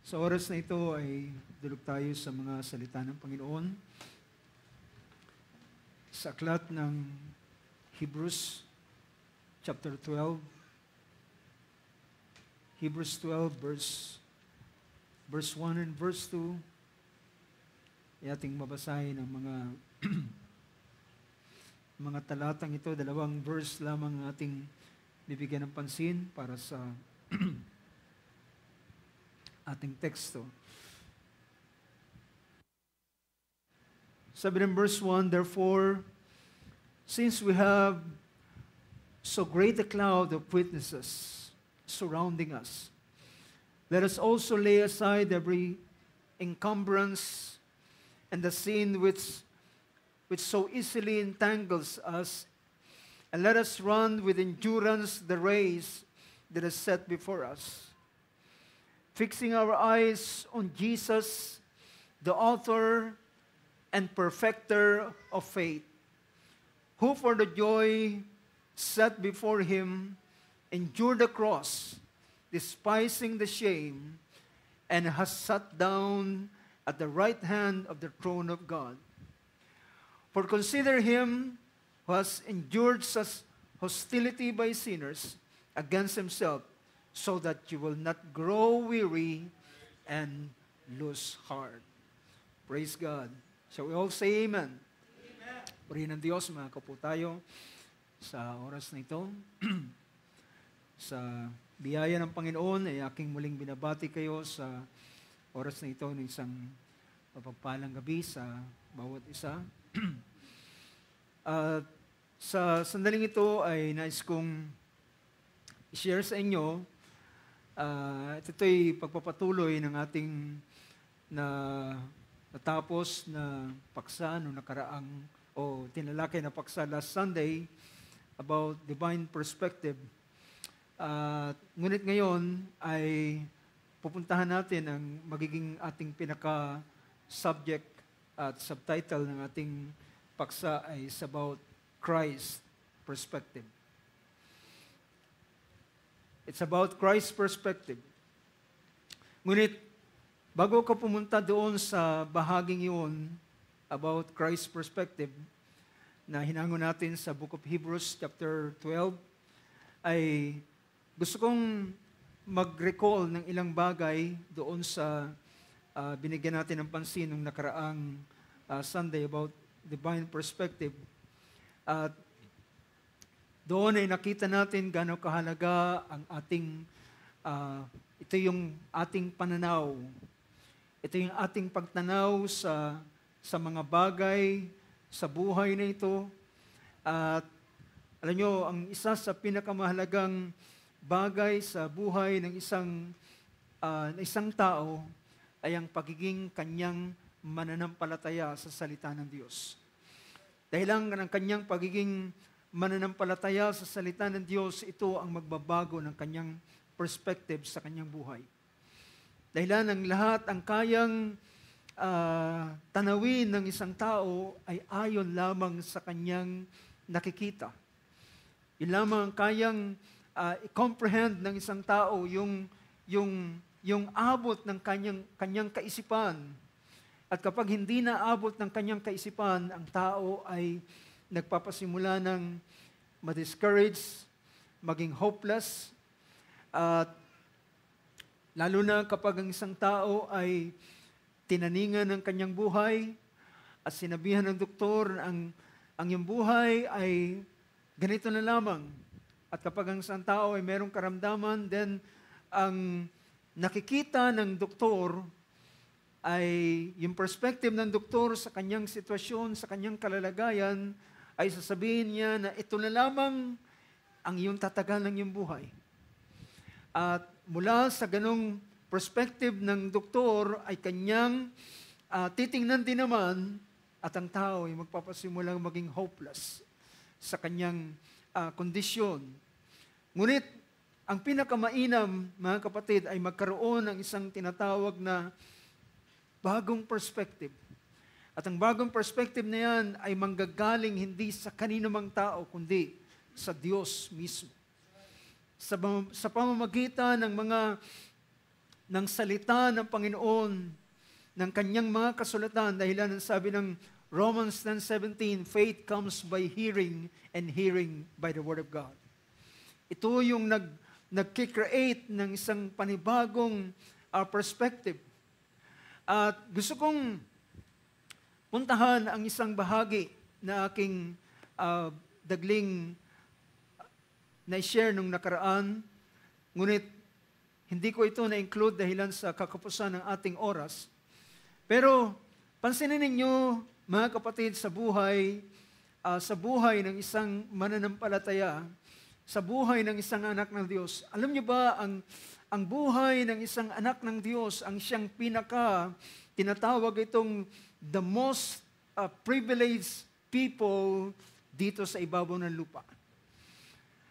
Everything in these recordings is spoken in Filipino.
Sa oras na ito ay dulog tayo sa mga salita ng Panginoon. Sa aklat ng Hebrews chapter 12. Hebrews 12 verse 1 and verse 2. Ay ating mabasahin ang mga talatang ito. Dalawang verse lamang ang ating bibigyan ng pansin para sa ating teksto. Sabi ng verse 1, therefore, since we have so great a cloud of witnesses surrounding us, let us also lay aside every encumbrance and the sin which so easily entangles us, and let us run with endurance the race that is set before us, fixing our eyes on Jesus, the author and perfecter of faith, who for the joy set before him endured the cross, despising the shame, and has sat down at the right hand of the throne of God. For consider him who has endured such hostility by sinners against himself, so that you will not grow weary and lose heart. Praise God. Shall we all say amen? Amen. Purihin ng Diyos, mga kapo tayo sa oras na ito. Sa biyaya ng Panginoon ay aking muling binabati kayo sa oras na ito ng isang mapagpalang gabi sa bawat isa. Sa sandaling ito ay nais kong i-share sa inyo ito'y pagpapatuloy ng ating natapos na paksa no nakaraang o tinalakay na paksa last Sunday about divine perspective. Ngunit ngayon ay pupuntahan natin ang magiging ating pinaka-subject at subtitle ng ating paksa ay is about Christ perspective. It's about Christ's perspective. Ngunit, bago ka pumunta doon sa bahaging iyon about Christ's perspective na hinango natin sa Book of Hebrews chapter 12, ay gusto kong mag-recall ng ilang bagay doon sa binigyan natin ng pansin nung nakaraang Sunday about divine perspective. At doon ay nakita natin gaano kahalaga ang ating, ito yung ating pananaw. Ito yung ating pagtanaw sa mga bagay, sa buhay na ito. At alam nyo, ang isa sa pinakamahalagang bagay sa buhay ng isang tao ay ang pagiging kanyang mananampalataya sa salita ng Diyos. Dahil lang ng kanyang pagiging mananampalataya sa salita ng Diyos, ito ang magbabago ng kanyang perspective sa kanyang buhay. Dahilan ng lahat, ang kayang tanawin ng isang tao ay ayon lamang sa kanyang nakikita. Yun lamang ang kayang i-comprehend ng isang tao yung abot ng kanyang kaisipan. At kapag hindi na abot ng kanyang kaisipan, ang tao ay nagpapasimula ng ma-discourage, maging hopeless, at lalo na kapag ang isang tao ay tinaningan ng kanyang buhay at sinabihan ng doktor ang iyong buhay ay ganito na lamang. At kapag ang isang tao ay merong karamdaman, then ang nakikita ng doktor ay yung perspective ng doktor sa kanyang sitwasyon, sa kanyang kalalagayan, ay sasabihin niya na ito na lamang ang iyong tatagal ng iyong buhay. At mula sa ganong perspective ng doktor ay kanyang titingnan din naman at ang tao ay magpapasimulang maging hopeless sa kanyang kondisyon. Ngunit ang pinakamainam, mga kapatid, ay magkaroon ng isang tinatawag na bagong perspective. At ang bagong perspective na yan ay manggagaling hindi sa kanino mang tao, kundi sa Diyos mismo. Sa pamamagitan ng mga ng salita ng Panginoon, ng kanyang mga kasulatan, dahilan ng sabi ng Romans 10:17, faith comes by hearing and hearing by the Word of God. Ito yung nag-create ng isang panibagong perspective. At gusto kong puntahan ang isang bahagi na aking dagling na-share nung nakaraan, ngunit hindi ko ito na-include dahilan sa kakapusan ng ating oras. Pero pansinin ninyo, mga kapatid, sa buhay ng isang mananampalataya, sa buhay ng isang anak ng Diyos. Alam niyo ba, ang buhay ng isang anak ng Diyos, ang siyang tinatawag itong the most privileged people dito sa ibabaw ng lupa.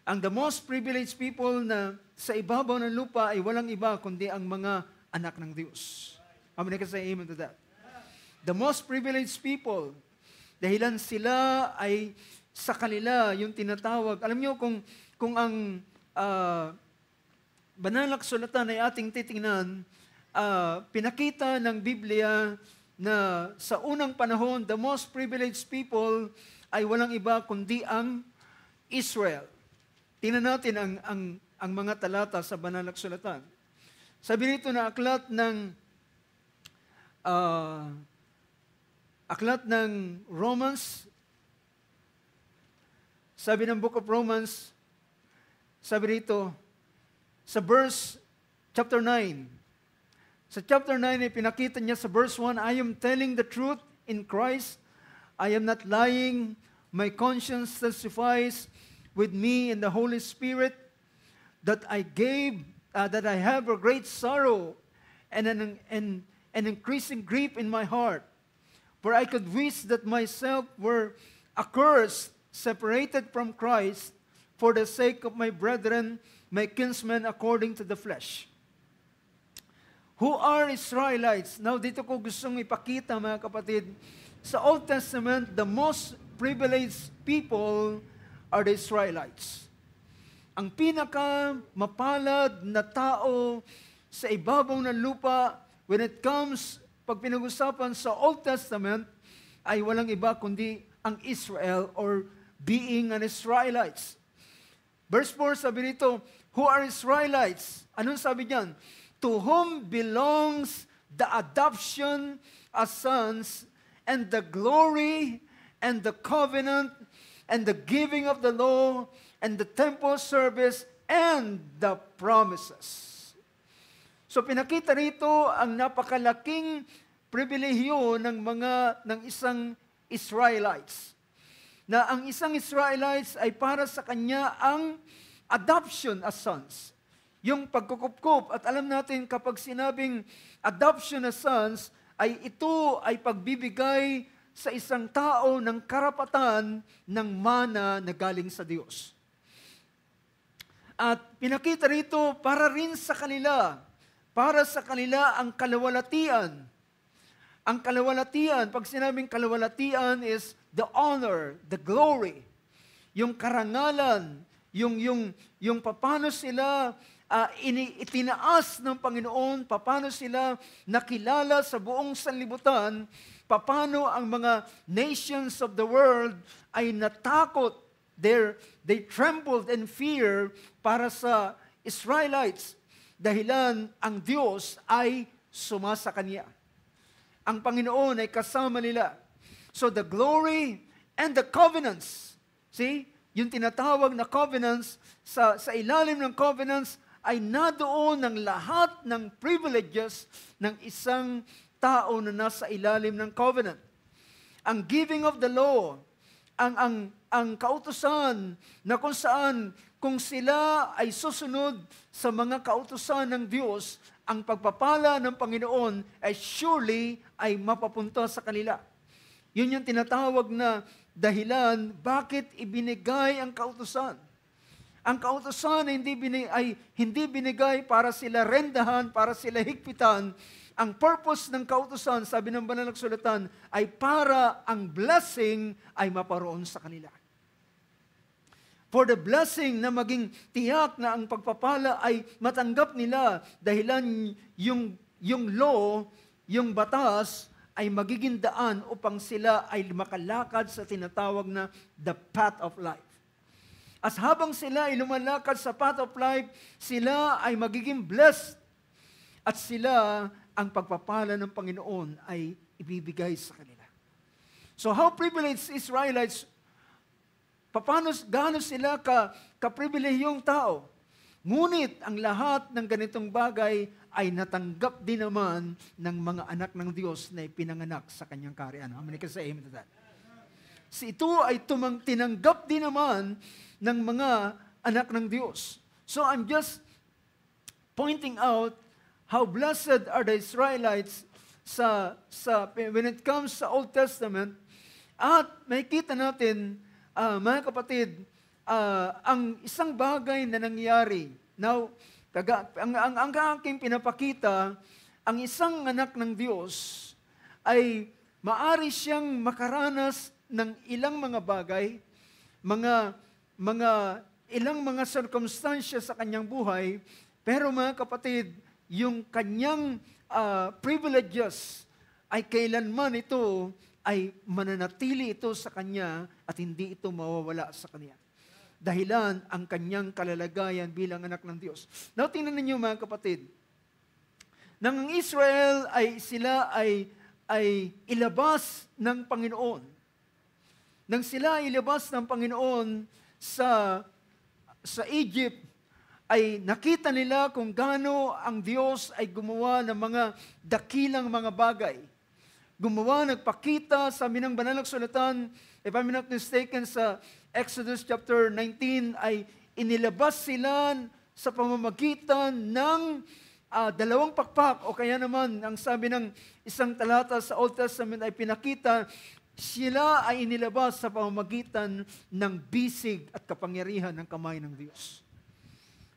Ang the most privileged people na sa ibabaw ng lupa ay walang iba kundi ang mga anak ng Diyos. How many can say amen to that? The most privileged people, dahilan sila ay sa kanila yung tinatawag. Alam niyo kung ang banal na kasulatan ay ating titingnan, pinakita ng Biblia na sa unang panahon, the most privileged people ay walang iba kundi ang Israel. Tingnan natin ang mga talata sa banal na kasulatan. Sabi nito na aklat ng Romans, sabi ng Book of Romans, sabi rito, sa chapter 9. Sa chapter 9, pinakita niya sa verse 1, I am telling the truth in Christ. I am not lying. My conscience testifies with me in the Holy Spirit that I have a great sorrow and an increasing grief in my heart. For I could wish that myself were accursed, separated from Christ, for the sake of my brethren, my kinsmen according to the flesh. Who are Israelites? Now, dito ko gustong ipakita, mga kapatid, sa Old Testament, the most privileged people are the Israelites. Ang pinaka mapalad na tao sa ibabaw ng lupa, when it comes, pag pinag-usapan sa Old Testament, ay walang iba kundi ang Israel or being an Israelites. Verse 4, sabi nito, who are Israelites? Anong sabi diyan? To whom belongs the adoption as sons and the glory and the covenant and the giving of the law and the temple service and the promises. So pinakita rito ang napakalaking pribilehiyo ng isang Israelites. Na ang isang Israelites ay para sa kanya ang adoption as sons. Yung pagkukupkup, at alam natin kapag sinabing adoption as sons, ay ito ay pagbibigay sa isang tao ng karapatan ng mana na galing sa Diyos. At pinakita rito para rin sa kanila ang kalawalatian. Ang kalawalatian, pag sinabing kalawalatian is the honor, the glory, yung karangalan, yung paano sila itinaas ng Panginoon, paano sila nakilala sa buong sanlibutan, paano ang mga nations of the world ay natakot, they trembled in fear para sa Israelites, dahilan ang Diyos ay sumasa Kanya. Ang Panginoon ay kasama nila. So the glory and the covenants, see, yung tinatawag na covenants, sa ilalim ng covenants ay nadoon ng lahat ng privileges ng isang tao na nasa ilalim ng covenant. Ang giving of the law, ang kautusan na kung saan, kung sila ay susunod sa mga kautusan ng Diyos, ang pagpapala ng Panginoon ay surely ay mapapunta sa kanila. Yun yung tinatawag na dahilan bakit ibinigay ang kautusan. Ang kautusan ay hindi binigay para sila rendahan, para sila higpitan. Ang purpose ng kautusan, sabi ng banal na kasulatan, ay para ang blessing ay maparoon sa kanila. for the blessing na maging tiyak na ang pagpapala ay matanggap nila dahilan yung law, yung batas, ay magiging daan upang sila ay makalakad sa tinatawag na the path of life. As habang sila ay lumalakad sa path of life, sila ay magiging blessed at sila ang pagpapala ng Panginoon ay ibibigay sa kanila. So how privileged Israelites, gaano sila ka-pribilehiyong tao. Ngunit ang lahat ng ganitong bagay ay natanggap din naman ng mga anak ng Diyos na ipinanganak sa kanyang kaharian. How many can say amen to that? Ito ay tinanggap din naman ng mga anak ng Diyos. So I'm just pointing out how blessed are the Israelites when it comes sa Old Testament. At makikita natin, mga kapatid, ang isang bagay na nangyari. Now, ang aking pinapakita, ang isang anak ng Diyos ay maari siyang makaranas ng ilang mga bagay, ilang mga circumstansya sa kanyang buhay, pero mga kapatid, yung kanyang privileges ay kailanman ito ay mananatili ito sa kanya at hindi ito mawawala sa kanya. Dahilan ang kanyang kalalagayan bilang anak ng Diyos. Now, tingnan ninyo mga kapatid, nang ang Israel sila ay ilabas ng Panginoon. Nang sila ilabas ng Panginoon sa Egypt, ay nakita nila kung gaano ang Diyos ay gumawa ng mga dakilang mga bagay. Nagpakita sa minang banal na kasulatan, if I'm not mistaken, sa Exodus chapter 19, ay inilabas sila sa pamamagitan ng dalawang pakpak, o kaya naman, ang sabi ng isang talata sa Old Testament ay pinakita, sila ay inilabas sa pamamagitan ng bisig at kapangyarihan ng kamay ng Diyos.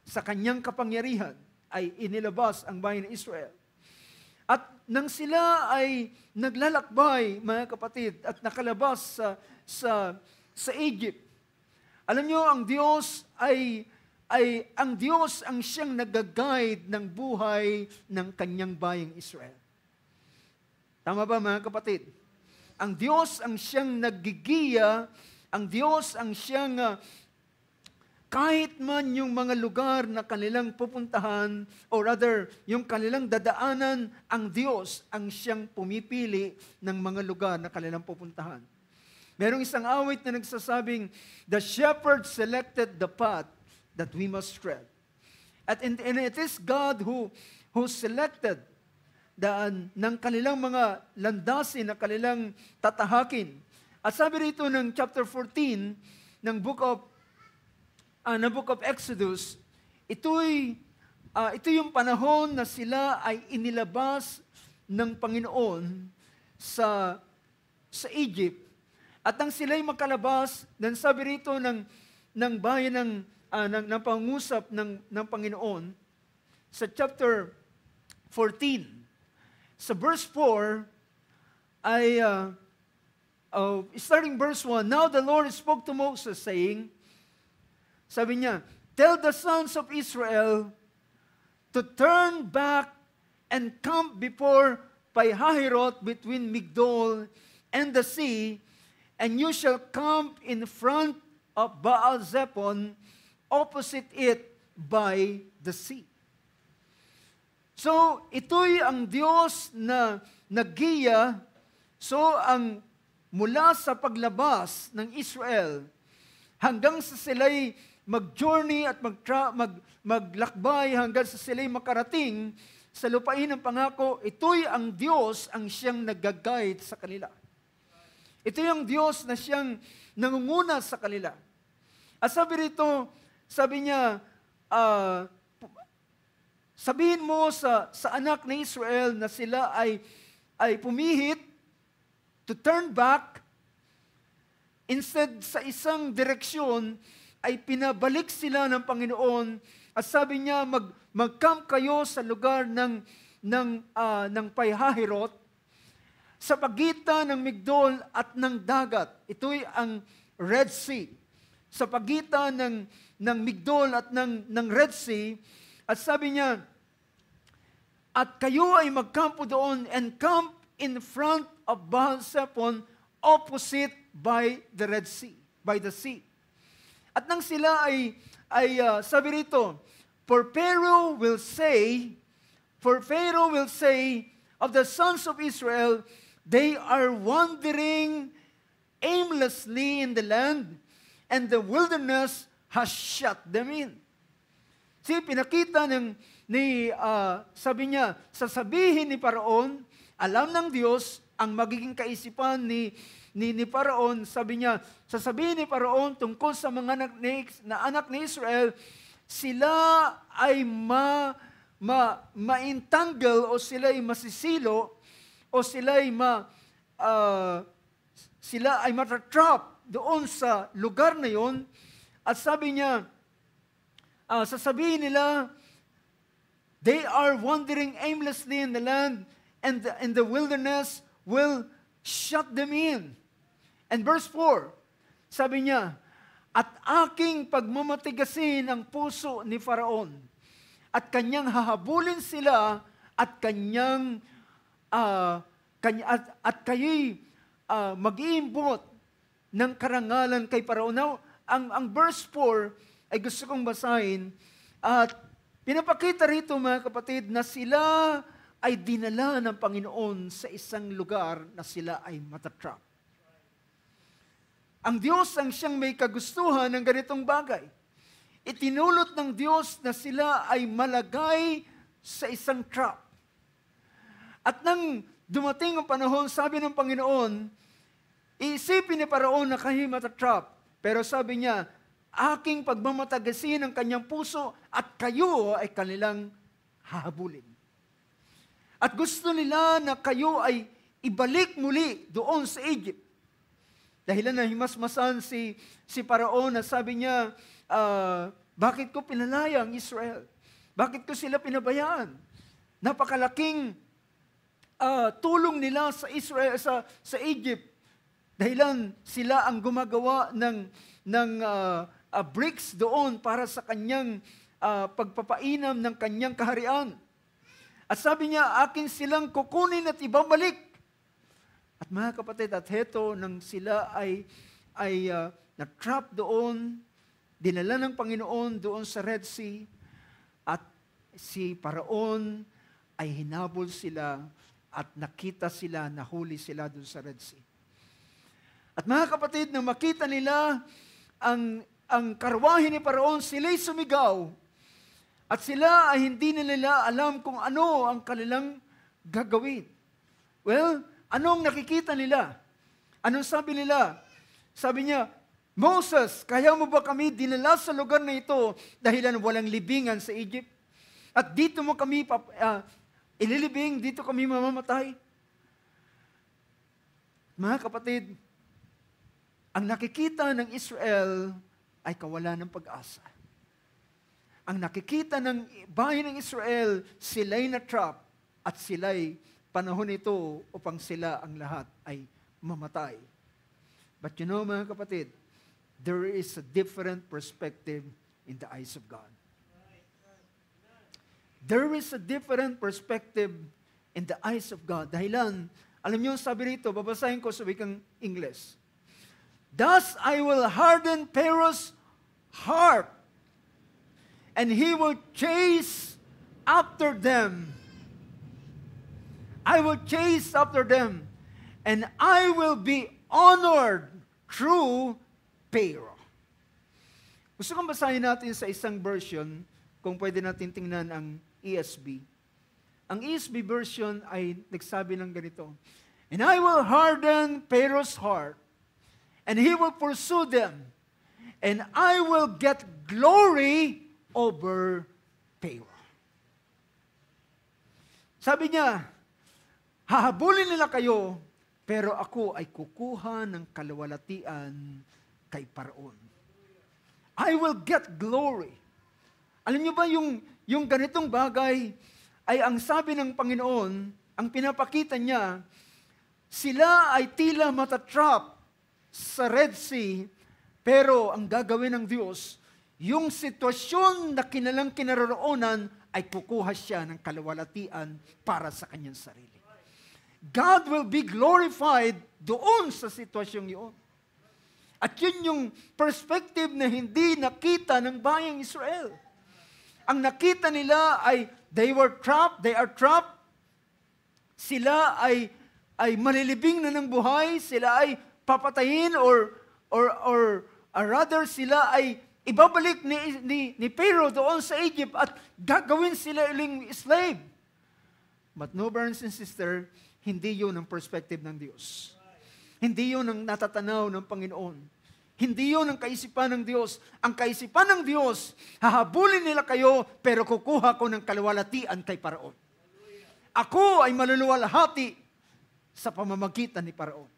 Sa kanyang kapangyarihan ay inilabas ang bayan ng Israel. At nang sila ay naglalakbay, mga kapatid, at nakalabas sa Egypt, alam nyo, ang Diyos ang siyang nag-guide ng buhay ng kanyang bayang Israel. Tama ba mga kapatid? Ang Diyos ang siyang naggigiya, ang Diyos ang siyang kahit man yung mga lugar na kanilang pupuntahan, or rather, yung kanilang dadaanan, ang Diyos ang siyang pumipili ng mga lugar na kanilang pupuntahan. Merong isang awit na nagsasabing, the shepherd selected the path that we must tread. And it is God who selected ng kanilang mga landasin na kanilang tatahakin. At sabi rito ng chapter 14 ng book of Exodus, ito yung panahon na sila ay inilabas ng Panginoon sa Egypt. At nang sila'y makalabas, dan sabi rito ng bayan ng pangungusap ng Panginoon, sa chapter 14, sa verse 4, ay, starting verse 1, now the Lord spoke to Moses saying, sabi niya, tell the sons of Israel to turn back and camp before Pi-hahiroth between Migdol and the sea, and you shall camp in front of Baal-zephon, opposite it by the sea. So, ito'y ang Diyos na naggiya. So, mula sa paglabas ng Israel, hanggang sa sila'y mag-journey at maglakbay hanggang sa sila'y makarating sa lupain ng pangako, ito'y ang Diyos ang siyang nag-guide sa kanila. Ito yung Diyos na siyang nangunguna sa kanila. At sabi rito, sabi niya, sabihin mo sa anak ng Israel na sila ay pumihit to turn back. Instead, sa isang direksyon, ay pinabalik sila ng Panginoon at sabi niya, mag-camp kayo sa lugar ng Pi-hahiroth sa pagitan ng Migdol at ng dagat. Ito'y ang Red Sea. sa pagitan ng Migdol at ng Red Sea. At sabi niya, at kayo ay magkampo doon and camp in front of Baal-zephon opposite by the Red Sea, by the sea. At nang sila ay sabi rito, For Pharaoh will say of the sons of Israel, they are wandering aimlessly in the land, and the wilderness has shut them in. See, pinakita sabi niya, sasabihin ni Paraon, alam ng Diyos ang magiging kaisipan ni Paraon. Sabi niya, sasabihin ni Paraon tungkol sa mga anak ni Israel, sila ay ma-entangle o sila ay masisilo o sila ay matatrap doon sa lugar na yon. At sabi niya, sasabihin nila, they are wandering aimlessly in the land, and the wilderness will shut them in. And verse 4, sabi niya, at aking pagmamatigasin ang puso ni Faraon, at kanyang hahabulin sila, at kayo'y mag-iimbot ng karangalan kay Faraon. Now, ang verse 4 ay gusto kong basahin, at pinapakita rito mga kapatid na sila ay dinala ng Panginoon sa isang lugar na sila ay matatrap. Ang Diyos ang siyang may kagustuhan ng ganitong bagay. Itinulot ng Diyos na sila ay malagay sa isang trap. At nang dumating ang panahon, sabi ng Panginoon, iisipin ni Paraon na kayo matatrap. Pero sabi niya, aking pagmamatagasin ang kanyang puso at kayo ay kanilang hahabulin. At gusto nila na kayo ay ibalik muli doon sa Egypt. Dahilan na himasmasan si Paraon na sabi niya, bakit ko pinalaya ang Israel? Bakit ko sila pinabayaan? Napakalaking tulong nila sa Israel, sa Egypt. Dahilan sila ang gumagawa ng bricks doon para sa kanyang pagpapainam ng kanyang kaharian. At sabi niya, akin silang kukunin at ibabalik. At mga kapatid, at heto, nang sila ay na-trap doon, dinala ng Panginoon doon sa Red Sea, at si Paraon ay hinabol sila at nakita sila, nahuli sila doon sa Red Sea. At mga kapatid, nang makita nila ang karwahe ni Paraon, sila'y sumigaw. At sila ay hindi nila alam kung ano ang kanilang gagawin. Well, anong nakikita nila? Anong sabi nila? Sabi niya, Moses, kaya mo ba kami dinala sa lugar na ito dahilan walang libingan sa Egypt? At dito mo kami ililibing, dito kami mamamatay? Mga kapatid, ang nakikita ng Israel ay kawalan ng pag-asa. Ang nakikita ng bayan ng Israel, sila'y na-trap at sila'y panahon ito upang sila ang lahat ay mamatay. But you know mga kapatid, there is a different perspective in the eyes of God. There is a different perspective in the eyes of God. Dahilan, alam niyo, sabi rito, babasahin ko sa wikang English. Thus I will harden Pharaoh's heart, and he will chase after them. I will chase after them, and I will be honored through Pharaoh. Gusto kong basahin natin sa isang version, kung pwede natin tingnan ang ESV. Ang ESV version ay nagsabi ng ganito, and I will harden Pharaoh's heart, and he will pursue them, and I will get glory over Pharaoh. Sabi niya, hahabulin nila kayo, pero ako ay kukuha ng kaluwalhatian kay Paraon. I will get glory. Alam niyo ba yung ganitong bagay ay ang sabi ng Panginoon, ang pinapakita niya, sila ay tila matatrap sa Red Sea, Pero ang gagawin ng Diyos, yung sitwasyon na kinaroroonan ay kukuha siya ng kaluwalhatian para sa kanyang sarili. God will be glorified doon sa sitwasyong yun. At yun yung perspective na hindi nakita ng bayang Israel. Ang nakita nila ay they are trapped. Sila ay malilibing na ng buhay, sila ay papatayin or rather sila ay ibabalik ni Pharaoh doon sa Egypt at gagawin sila uling slave. But no, brothers and sisters, hindi yun ang perspective ng Diyos. Hindi yun ang natatanaw ng Panginoon. Hindi yun ang kaisipan ng Diyos. Ang kaisipan ng Diyos, hahabulin nila kayo, pero kukuha ko ng kaluwalhatian kay Paraon. Ako ay maluluwalhati sa pamamagitan ni Paraon.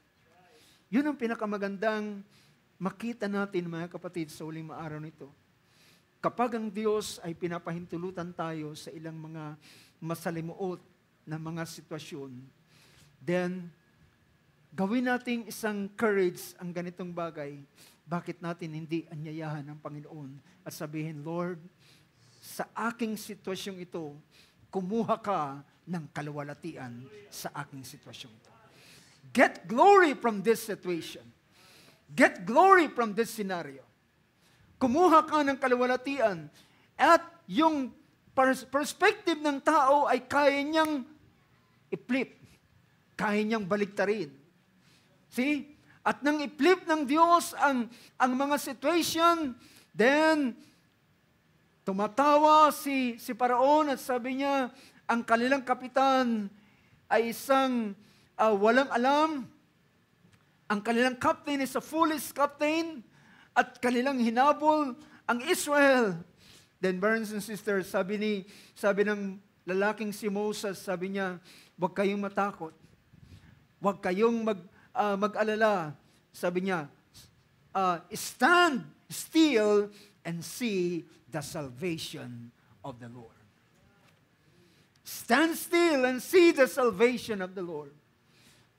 Yun ang pinakamagandang makita natin, mga kapatid, sa huling maaraw nito. Kapag ang Diyos ay pinapahintulutan tayo sa ilang mga masalimuot na mga sitwasyon, then gawin nating isang courage ang ganitong bagay. Bakit natin hindi anyayahan ng Panginoon at sabihin, Lord, sa aking sitwasyong ito, kumuha ka ng kaluwalhatian sa aking sitwasyong ito. Get glory from this situation. Get glory from this scenario. Kumuha ka ng kaluwalhatian at yung perspective ng tao ay kaya niyang i-flip. Kaya niyang baliktarin. See? At nang i-flip ng Diyos ang mga situation, then tumatawa si Paraon at sabi niya, ang kanilang kapitan ay isang walang alam. Ang kanilang captain is a foolish captain at kanilang hinabol ang Israel. Then, brothers and sisters, sabi ng lalaking si Moses, sabi niya, huwag kayong matakot. Huwag kayong mag-alala. Sabi niya, stand still and see the salvation of the Lord. Stand still and see the salvation of the Lord.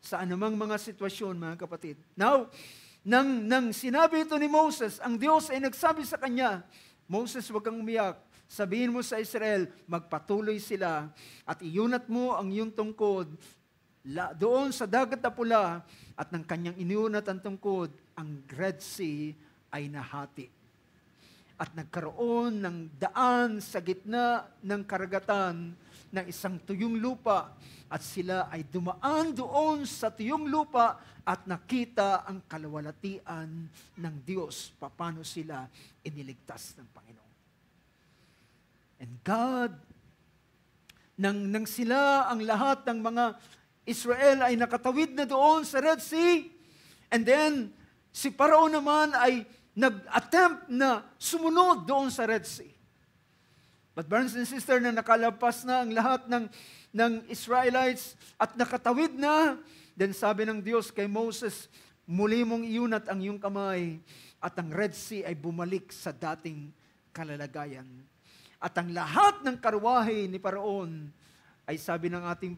Sa anumang mga sitwasyon, mga kapatid. Now, nang sinabi ito ni Moses, ang Diyos ay nagsabi sa kanya, Moses, huwag kang umiyak. Sabihin mo sa Israel, magpatuloy sila at iunat mo ang iyong tungkod doon sa dagat na pula at ng kanyang iniunat ang tungkod, ang Red Sea ay nahati. At nagkaroon ng daan sa gitna ng karagatan ng isang tuyong lupa at sila ay dumaan doon sa tuyong lupa at nakita ang kaluwalhatian ng Diyos. Paano sila iniligtas ng Panginoon. And God, nang sila ang lahat ng mga Israel ay nakatawid na doon sa Red Sea, and then si Paraon naman ay nag-attempt na sumunod doon sa Red Sea. But brothers and sisters, na nakalabas na ang lahat ng Israelites at nakatawid na, then sabi ng Diyos kay Moses, muli mong iunat ang iyong kamay at ang Red Sea ay bumalik sa dating kalalagayan. At ang lahat ng karwahe ni Paraon ay sabi ng ating,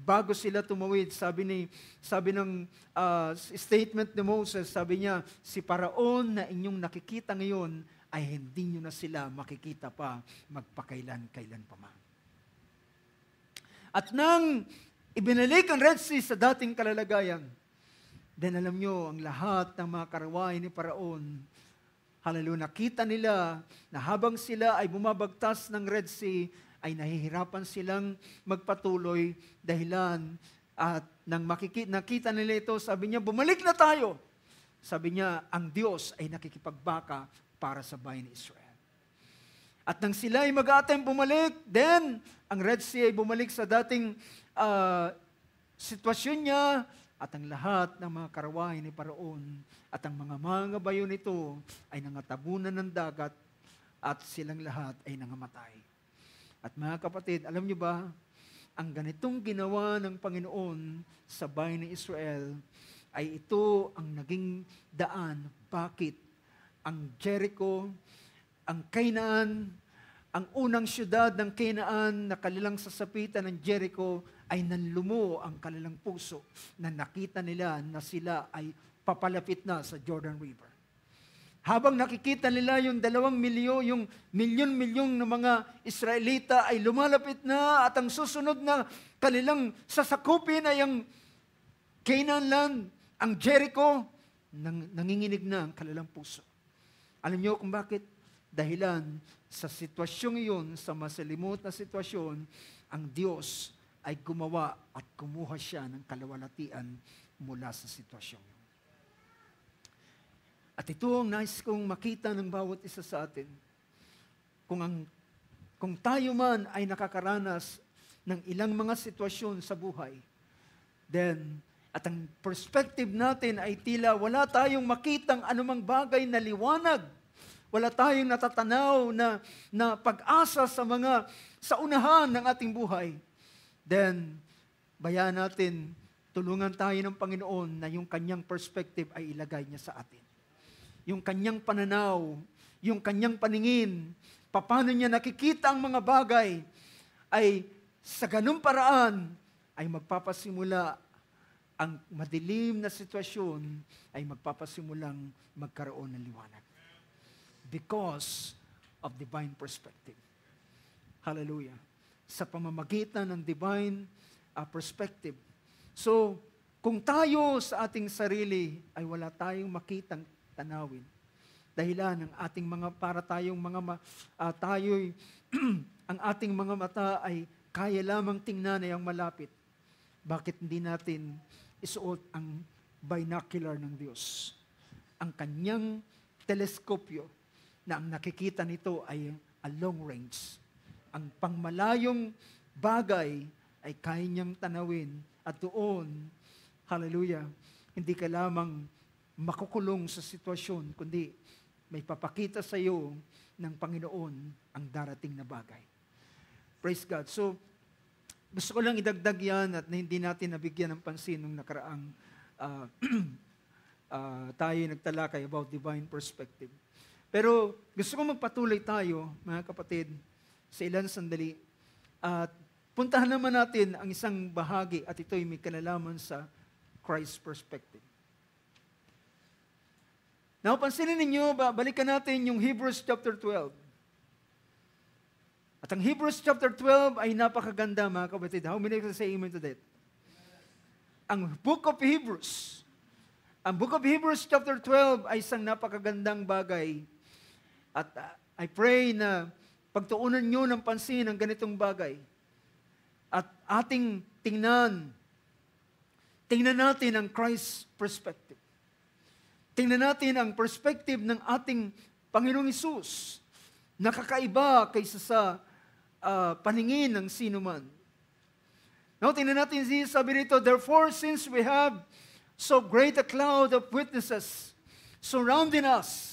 bago sila tumawid, sabi ng statement ni Moses, sabi niya, si Paraon na inyong nakikita ngayon ay hindi nyo na sila makikita pa magpakailan-kailan pa man. At nang ibinalik ang Red Sea sa dating kalalagayan, then alam nyo, ang lahat ng mga karwahe ni Paraon, hallelujah, nakita nila na habang sila ay bumabagtas ng Red Sea, ay nahihirapan silang magpatuloy dahilan at nang nakita nila ito, sabi niya, bumalik na tayo. Sabi niya, ang Diyos ay nakikipagbaka para sa bayan ni Israel. At nang sila ay mag-attempt bumalik, then ang Red Sea ay bumalik sa dating sitwasyon niya at ang lahat ng mga karwahe ni Paraon at ang mga bayo nito ay nangatabunan ng dagat at silang lahat ay nangamatay. At mga kapatid, alam niyo ba, ang ganitong ginawa ng Panginoon sa bayan ni Israel ay ito ang naging daan. Bakit? Ang Jericho, ang Canaan, ang unang syudad ng Canaan na kanilang sasapitan ng Jericho ay nanlumo ang kanilang puso na nakita nila na sila ay papalapit na sa Jordan River. Habang nakikita nila yung 2 milyon, yung milyon-milyon ng mga Israelita ay lumalapit na at ang susunod na kanilang sasakupin ay ang Canaan land, ang Jericho, nanginginig na ang kanilang puso. Alam niyo kung bakit? Dahilan sa sitwasyong iyon, sa masalimuot na sitwasyon, ang Diyos ay gumawa at kumuha siya ng kalawalatian mula sa sitwasyong iyon. At ito ang nais kong makita ng bawat isa sa atin. Kung tayo man ay nakakaranas ng ilang mga sitwasyon sa buhay, then, at ang perspective natin ay tila wala tayong makitang anumang bagay na liwanag. Wala tayong natatanaw na pag-asa sa unahan ng ating buhay. Then, bayaan natin, tulungan tayo ng Panginoon na yung kanyang perspective ay ilagay niya sa atin. Yung kanyang pananaw, yung kanyang paningin, paano niya nakikita ang mga bagay, ay sa ganung paraan ay magpapasimula ang madilim na sitwasyon ay magpapasimulang magkaroon ng liwanag. Because of divine perspective. Hallelujah. Sa pamamagitan ng divine perspective. So, kung tayo sa ating sarili ay wala tayong makitang tanawin, dahilan ng ating mga tayo'y ang ating mga mata ay kaya lamang tingnan ay ang malapit. Bakit hindi natin isuot ang binocular ng Diyos? Ang kanyang teleskopyo na ang nakikita nito ay a long range. Ang pangmalayong bagay ay kaya niyang tanawin at doon, hallelujah, hindi ka lamang makukulong sa sitwasyon, kundi may papakita sa iyo ng Panginoon ang darating na bagay. Praise God. So, gusto ko lang idagdag yan at hindi natin nabigyan ng pansin nung nakaraang tayo nagtalakay about divine perspective. Pero gusto ko magpatuloy tayo, mga kapatid, sa ilan sandali. At puntahan naman natin ang isang bahagi at ito'y may kinalaman sa Christ perspective. Now, pansinin ninyo, balikan natin yung Hebrews chapter 12. At ang Hebrews chapter 12 ay napakaganda, mga kapatid. How many can say amen to that? Ang book of Hebrews. Ang book of Hebrews chapter 12 ay isang napakagandang bagay. At I pray na pagtuunan nyo ng pansin ang ganitong bagay. At ating tingnan natin ang Christ perspective. Tingnan natin ang perspective ng ating Panginoong Hesus. Nakakaiba kaysa sa paningin ng sino man. Now, tingnan natin sabi rito, therefore, since we have so great a cloud of witnesses surrounding us.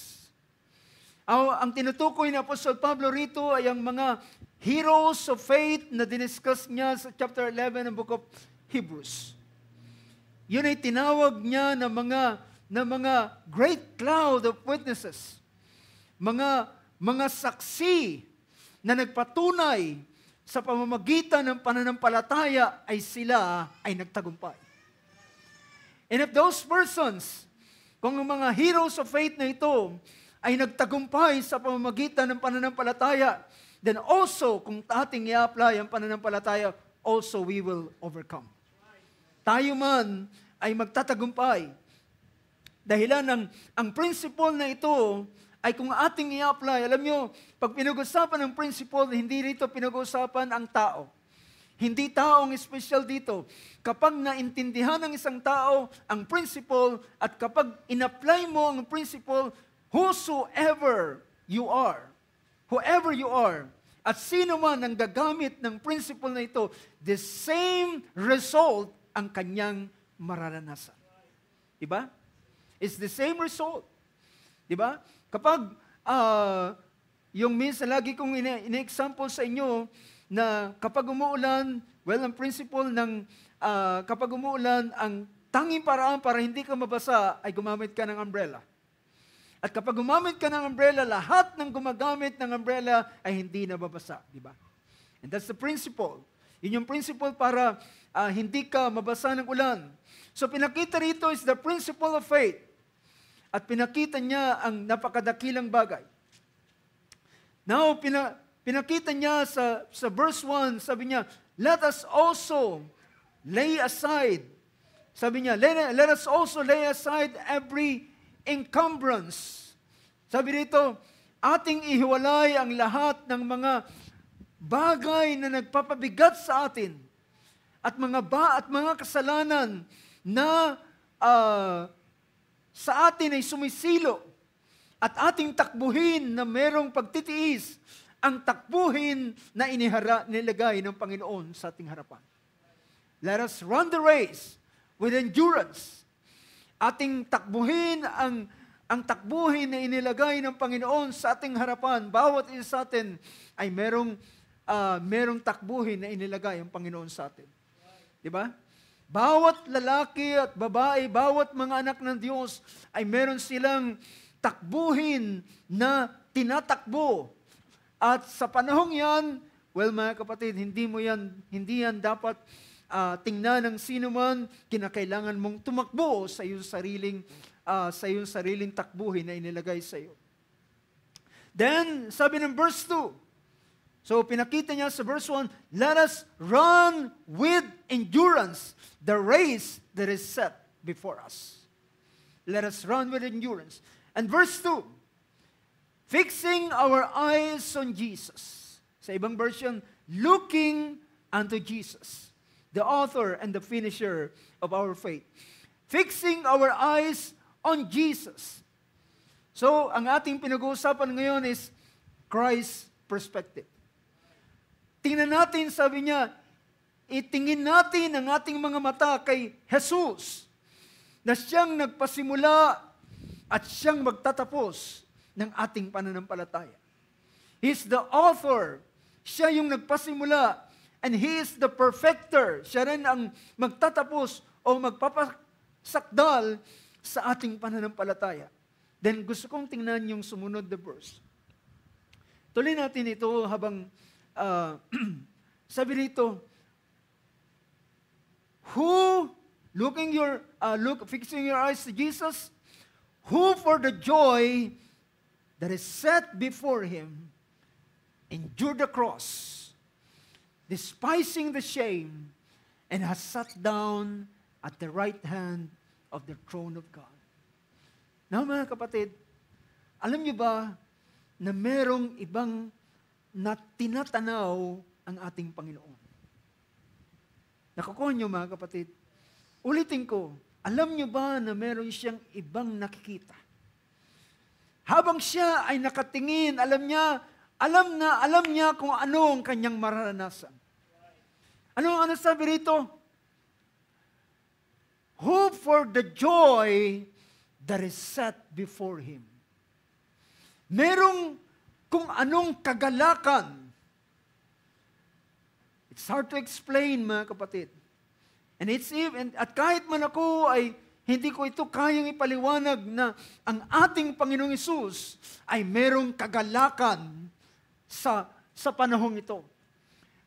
Ang tinutukoy ni Apostol Pablo rito ay ang mga heroes of faith na diniscuss niya sa chapter 11 ng book of Hebrews. Yun ay tinawag niya na mga great cloud of witnesses. Mga saksi na nagpatunay sa pamamagitan ng pananampalataya ay sila ay nagtagumpay. And if those persons, kung ang mga heroes of faith na ito ay nagtagumpay sa pamamagitan ng pananampalataya, then also, kung ating i-apply ang pananampalataya, also we will overcome. Tayo man ay magtatagumpay. Dahilan ang principle na ito ay kung ating i-apply, alam nyo, pag pinag-usapan ng principle, hindi rito pinag-usapan ang tao. Hindi taong special dito. Kapag naintindihan ng isang tao ang principle at kapag in-apply mo ang principle, whoever you are, at sino man ang gagamit ng principle na ito, the same result ang kanyang mararanasan. Diba? It's the same result. Diba? Kapag, yung minsan lagi kong ina-example sa inyo, na kapag umuulan, ang principle ng, kapag umuulan, ang tanging paraan para hindi ka mabasa ay gumamit ka ng umbrella. At kapag gumamit ka ng umbrella, lahat ng gumagamit ng umbrella ay hindi nababasa. Diba? And that's the principle. Yun yung principle para hindi ka mabasa ng ulan. So pinakita rito is the principle of faith. at pinakita niya ang napakadakilang bagay. Now, pinakita niya sa verse 1, sabi niya, let us also lay aside. Sabi niya, let us also lay aside every encumbrance. Sabi dito, ating ihiwalay ang lahat ng mga bagay na nagpapabigat sa atin at mga kasalanan na sa atin ay sumisilo at ating takbuhin na merong pagtitiis ang takbuhin na nilagay ng Panginoon sa ating harapan. Let us run the race with endurance. Ating takbuhin ang takbuhin na inilagay ng Panginoon sa ating harapan. Bawat isa sa atin ay merong takbuhin na inilagay ang Panginoon sa atin. Di ba? Bawat lalaki at babae, bawat mga anak ng Diyos ay meron silang takbuhin na tinatakbo. At sa panahong yan, well mga kapatid, hindi yan dapat tingnan ng sino man, kinakailangan mong tumakbo sa iyong sariling takbuhin na inilagay sa iyo. Then, sabi ng verse 2, so pinakita niya sa verse 1, let us run with endurance the race that is set before us. Let us run with endurance. And verse 2, fixing our eyes on Jesus. Sa ibang version, looking unto Jesus, the author and the finisher of our faith. Fixing our eyes on Jesus. So, ang ating pinag-uusapan ngayon is Christ's perspective. Tingnan natin, sabi niya, itingin natin ang ating mga mata kay Jesus, na siyang nagpasimula at siyang magtatapos ng ating pananampalataya. He's the author. Siya yung nagpasimula. And He is the perfecter. Siya rin ang magtatapos o magpapasakdal sa ating pananampalataya. Then gusto kong tingnan yung sumunod na verse. Tuloy natin ito habang sabi dito, fixing your eyes to Jesus, who for the joy that is set before Him endured the cross, despising the shame, and has sat down at the right hand of the throne of God. Now mga kapatid, alam niyo ba na merong ibang na tinatanaw ang ating Panginoon? Nakukuha niyo mga kapatid? Ulitin ko, alam niyo ba na meron siyang ibang nakikita? Habang siya ay nakatingin, alam niya kung ano ang kanyang mararanasan. Ano sabi rito? Who for the joy that is set before Him. Merong kung anong kagalakan. It's hard to explain, mga kapatid. At kahit man ako ay hindi ko ito kayang ipaliwanag na ang ating Panginoong Hesus ay merong kagalakan sa panahong ito.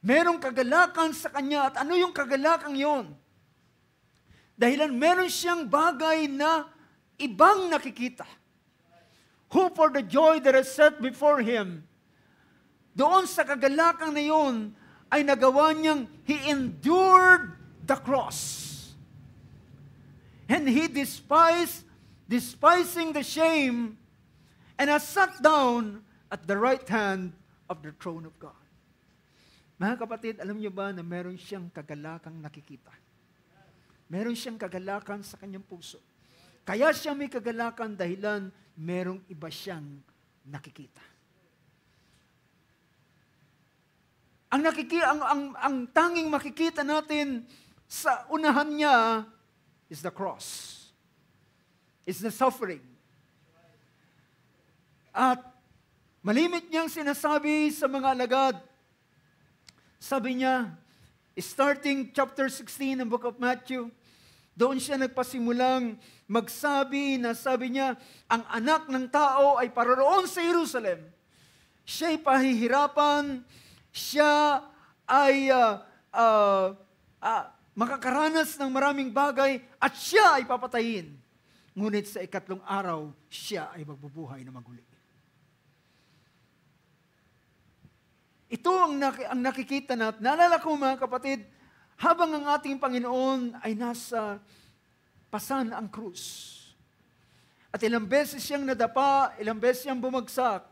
Merong kagalakan sa Kanya. At ano yung kagalakang yon? Dahilan meron siyang bagay na ibang nakikita. Who for the joy that is set before Him, doon sa kagalakang na yon, ay nagawa niyang He endured the cross. And He despising the shame, and has sat down at the right hand of the throne of God. Mga kapatid, alam niyo ba na meron siyang kagalakang nakikita? Meron siyang kagalakan sa kanyang puso. Kaya siya may kagalakan dahilan merong iba siyang nakikita. Ang tanging makikita natin sa unahan niya is the cross. It's the suffering. At malimit niyang sinasabi sa mga alagad, sabi niya, starting chapter 16 ng book of Matthew, doon siya nagpasimulang magsabi na sabi niya, ang anak ng tao ay paroroon sa Jerusalem. Siya'y pahihirapan, siya ay makakaranas ng maraming bagay, at siya ay papatayin. ngunit sa ikatlong araw, siya ay magbubuhay na maguli. Ito ang nakikita natin. Naalala ko mga kapatid, habang ang ating Panginoon ay nasa pasan ang krus. At ilang beses siyang nadapa, ilang beses siyang bumagsak.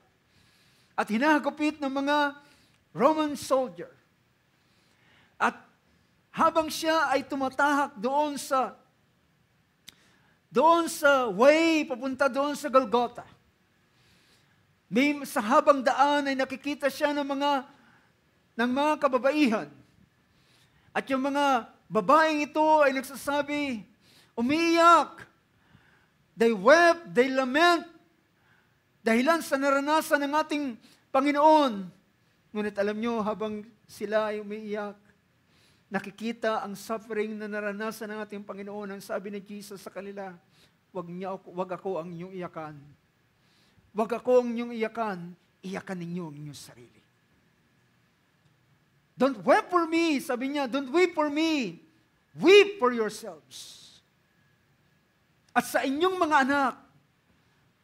At hinahagupit ng mga Roman soldier. At habang siya ay tumatahak doon sa way, papunta doon sa Golgotha, sa habang daan ay nakikita siya ng mga kababaihan. At yung mga babaeng ito ay nagsasabi, umiiyak. They wept, they lament. Dahilan sa naranasan ng ating Panginoon. Ngunit alam nyo, habang sila ay umiiyak, nakikita ang suffering na naranasan ng ating Panginoon. Ang sabi ni Jesus sa kanila, wag ako ang inyong iyakan. Wag ako ang inyong iyakan, iyakan ninyo ang inyong sarili. Don't weep for me, sabi niya, don't weep for me. Weep for yourselves. At sa inyong mga anak,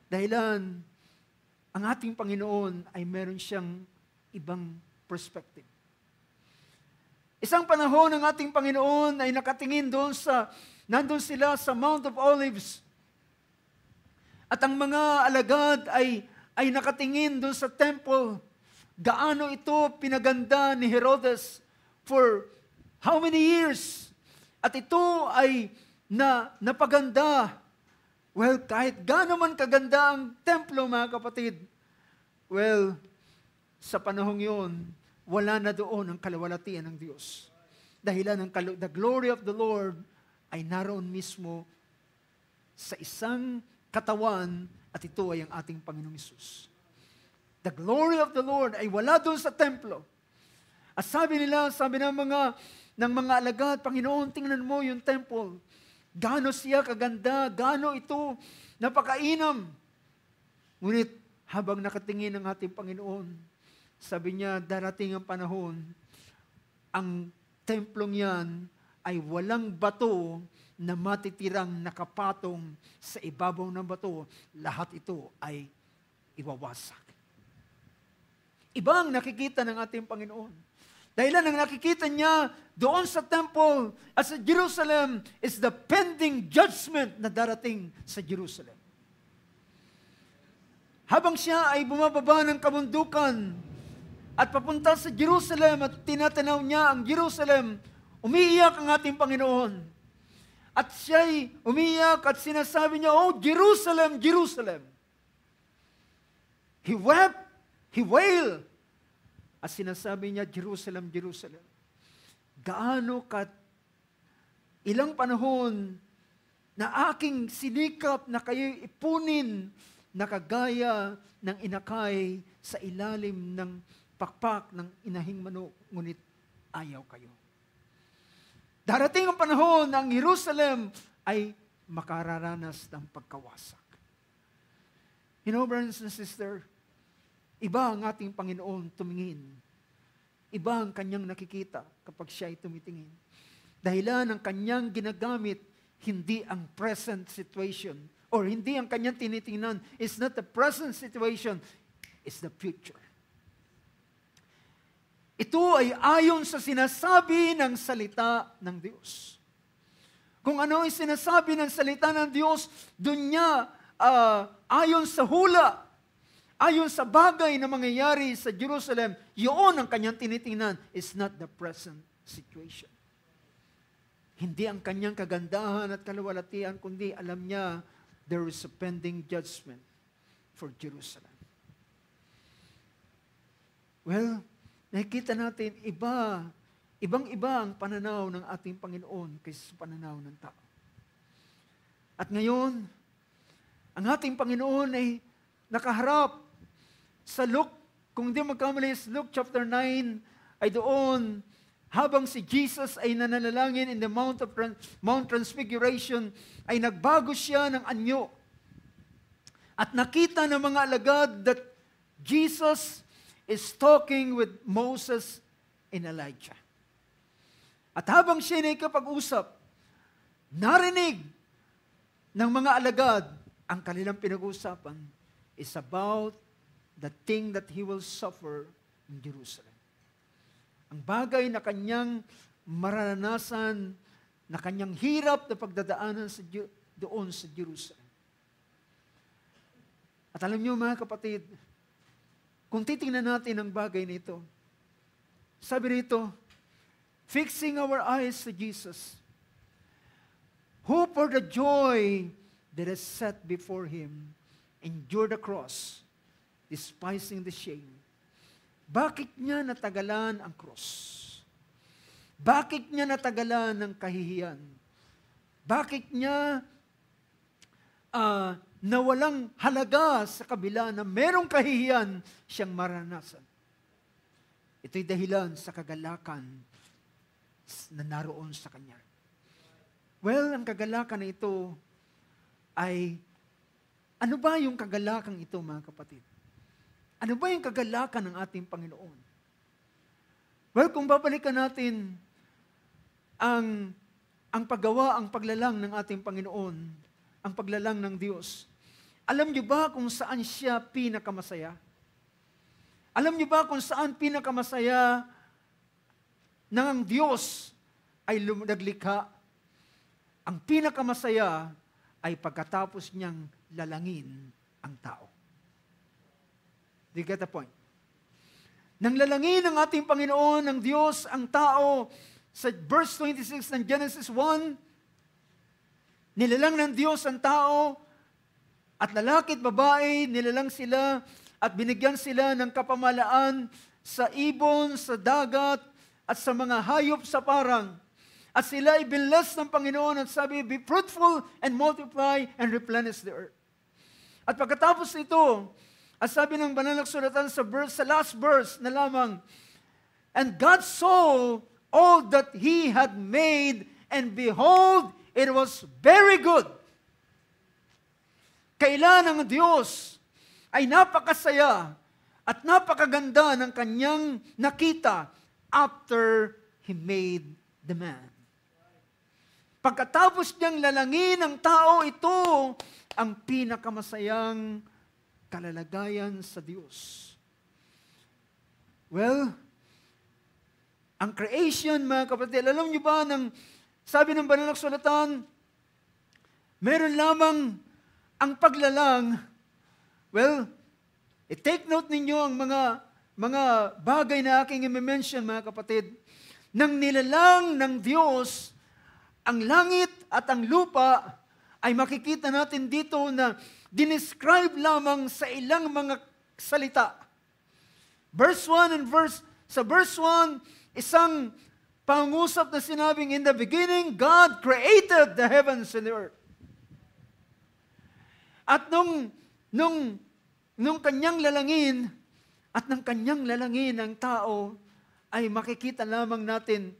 dahilan, ang ating Panginoon ay meron siyang ibang perspective. Isang panahon ng ating Panginoon ay nakatingin nandun sila sa Mount of Olives. At ang mga alagad ay nakatingin doon sa temple. Gaano ito pinaganda ni Herodes for how many years? At ito ay napaganda. Well, kahit gaano man kaganda ang templo, mga kapatid, well, sa panahong yun, wala na doon ang kalawalatian ng Diyos. Dahilan the glory of the Lord ay naroon mismo sa isang katawan, at ito ay ang ating Panginoong Hesus. The glory of the Lord ay wala doon sa templo. At sabi ng mga alagad, Panginoon, tingnan mo yung temple. Gaano siya kaganda, gaano ito napakainam. Ngunit habang nakatingin ang ating Panginoon, sabi niya, darating ang panahon, ang templong yan ay walang bato na matitirang nakapatong sa ibabaw ng bato. Lahat ito ay iwawasak. Iba ang nakikita ng ating Panginoon. Dahilan ang nakikita niya doon sa temple at sa Jerusalem is the pending judgment na darating sa Jerusalem. Habang siya ay bumababa ng kabundukan at papunta sa Jerusalem at tinatanaw niya ang Jerusalem, umiiyak ang ating Panginoon. At siya'y umiiyak at sinasabi niya, oh, Jerusalem, Jerusalem. He wept, he wailed. At sinasabi niya, Jerusalem, Jerusalem. Gaano ilang panahon na aking sinikap na kayo'y ipunin na kagaya ng inakay sa ilalim ng pakpak ng inahing manok, ngunit ayaw kayo. Darating ang panahon na ang Jerusalem ay makararanas ng pagkawasak. You know, brothers and sisters, iba ang ating Panginoon tumingin. Iba ang kanyang nakikita kapag siya ay tumitingin. Dahilan ang kanyang ginagamit, hindi ang present situation. Or hindi ang kanyang tinitingnan. It's not the present situation. It's the future. Ito ay ayon sa sinasabi ng salita ng Diyos. Kung ano ay sinasabi ng salita ng Diyos, doon niya ayon sa hula, ayon sa bagay na mangyayari sa Jerusalem, yun ang kanyang tinitingnan, is not the present situation. Hindi ang kanyang kagandahan at kalawalatian, kundi alam niya, there is a pending judgment for Jerusalem. Well, nakikita natin, ibang-iba ang pananaw ng ating Panginoon kaysa sa pananaw ng tao. At ngayon, ang ating Panginoon ay nakaharap sa Luke, kung hindi magkamali, Luke chapter 9, ay doon, habang si Jesus ay nananalangin in the Mount Transfiguration, ay nagbago siya ng anyo. At nakita ng mga alagad that Jesus is talking with Moses and Elijah. At habang siya ay kapag-usap, narinig ng mga alagad, ang kanilang pinag-uusapan is about the thing that He will suffer in Jerusalem. Ang bagay na kanyang maranasan, na kanyang hirap na pagdadaanan doon sa Jerusalem. At alam niyo mga kapatid, kung titingnan natin ang bagay nito, sabi rito, fixing our eyes to Jesus, who for the joy that is set before Him, endured the cross, despising the shame. Bakit niya natagalan ang cross? Bakit niya natagalan ng kahihiyan? Bakit niya nawalang halaga sa kabila na merong kahihiyan siyang maranasan? Ito'y dahilan sa kagalakan na naroon sa Kanya. Well, ang kagalakan na ito ay, ano ba yung kagalakan ito mga kapatid? Ano ba yung kagalakan ng ating Panginoon? Well, kung babalikan natin ang paggawa, ang paglalang ng ating Panginoon, ang paglalang ng Diyos, alam niyo ba kung saan siya pinakamasaya? Alam niyo ba kung saan pinakamasaya ng Diyos ay naglikha? Ang pinakamasaya ay pagkatapos niyang lalangin ang tao. Do you get the point? Nang lalangin ng ating Panginoon, ng Diyos, ang tao, sa verse 26 ng Genesis 1, nilalang ng Diyos ang tao, at lalaki at babae, nilalang sila, at binigyan sila ng kapamalaan sa ibon, sa dagat, at sa mga hayop sa parang. At sila ay binless ng Panginoon at sabi, be fruitful and multiply and replenish the earth. At pagkatapos ito, at sabi ng banal na kasulatan sa last verse na lamang, and God saw all that He had made, and behold, it was very good. Kailan ang Diyos ay napakasaya at napakaganda ng kanyang nakita after He made the man. Pagkatapos niyang lalangin ang tao, ito ang pinakamasayang kalalagayan sa Diyos. Well, ang creation, mga kapatid, alam niyo ba, sabi ng banal na kasulatan, meron lamang ang paglalang. Well, i-take note ninyo ang mga bagay na aking i-mention, mga kapatid. Nang nilalang ng Diyos ang langit at ang lupa, ay makikita natin dito na dinescribe lamang sa ilang mga salita. Sa verse 1, isang pangusap na sinabing, in the beginning, God created the heavens and the earth. At nung kanyang lalangin, at ng kanyang lalangin ang tao, ay makikita lamang natin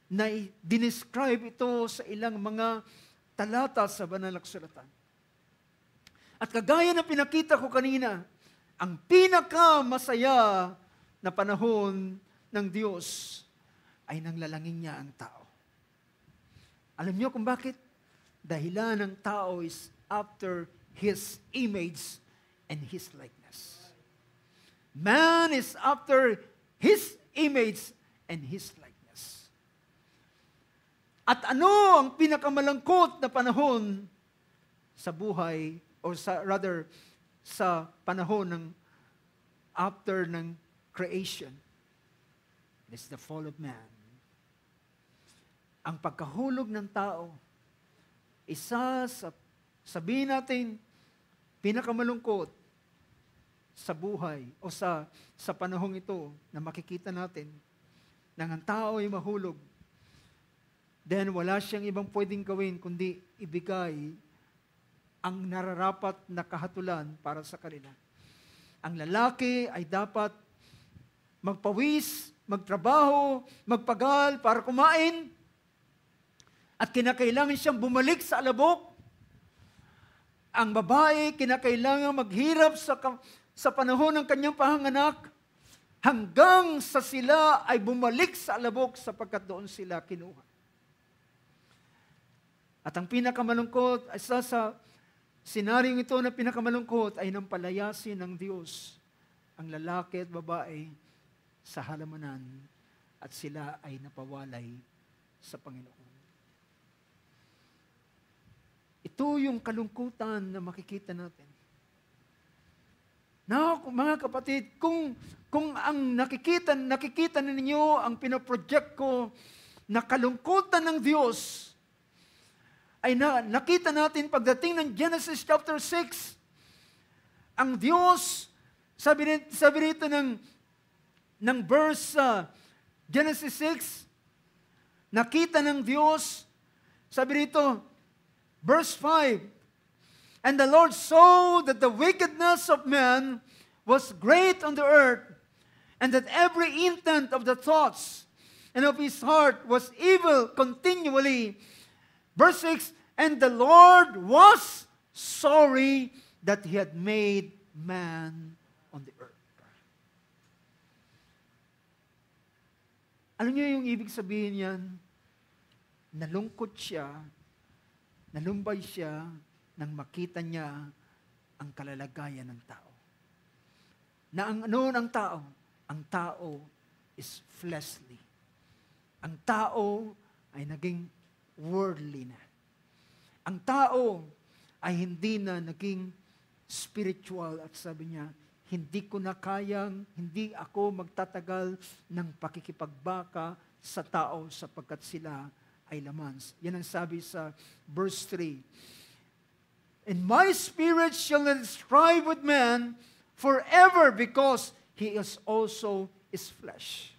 na dinescribe ito sa ilang mga talata sa banal na kasulatan. At kagaya na pinakita ko kanina, ang pinakamasaya na panahon ng Diyos ay nang lalangin niya ang tao. Alam niyo kung bakit? Dahilan ng tao is after His image and His likeness. Man is after His image and His likeness. At ano ang pinakamalangkot na panahon sa buhay, o sa panahon ng after ng creation? It's the fall of man. Ang pagkahulog ng tao, isa sa, sabihin natin, pinakamalungkot sa buhay o sa panahong ito na makikita natin nang ang tao ay mahulog, then wala siyang ibang pwedeng gawin kundi ibigay ang nararapat na kahatulan para sa kanila. Ang lalaki ay dapat magpawis, magtrabaho, magpagal para kumain, at kinakailangan siyang bumalik sa alabok. Ang babae, kinakailangan maghirap sa panahon ng kanyang panganganak, hanggang sa sila ay bumalik sa alabok sapagkat doon sila kinuha. At ang pinakamalungkot, isa sa senaryong ito na pinakamalungkot ay nang palayasin ng Diyos ang lalaki at babae sa halamanan at sila ay napawalay sa Panginoon. Ito yung kalungkutan na makikita natin. Now, mga kapatid, kung ang nakikita ninyo ang pinaproject ko na kalungkutan ng Diyos, ay nakita natin pagdating ng Genesis chapter 6, ang Diyos, sabi rito ng verse Genesis 6, nakita ng Diyos, sabi rito, verse 5, and the Lord saw that the wickedness of man was great on the earth, and that every intent of the thoughts and of his heart was evil continually. Verse 6, and the Lord was sorry that he had made man on the earth. Alam niyo yung ibig sabihin yan? Nalungkot siya, nalumbay siya nang makita niya ang kalalagayan ng tao. Na ano ng tao? Ang tao is fleshly. Ang tao ay naging worldly na. Ang tao ay hindi na naging spiritual at sabi niya, hindi ako magtatagal ng pakikipagbaka sa tao sapagkat sila ay lamans. Yan ang sabi sa verse 3. And my spirit shall not strive with man forever because he is also is flesh.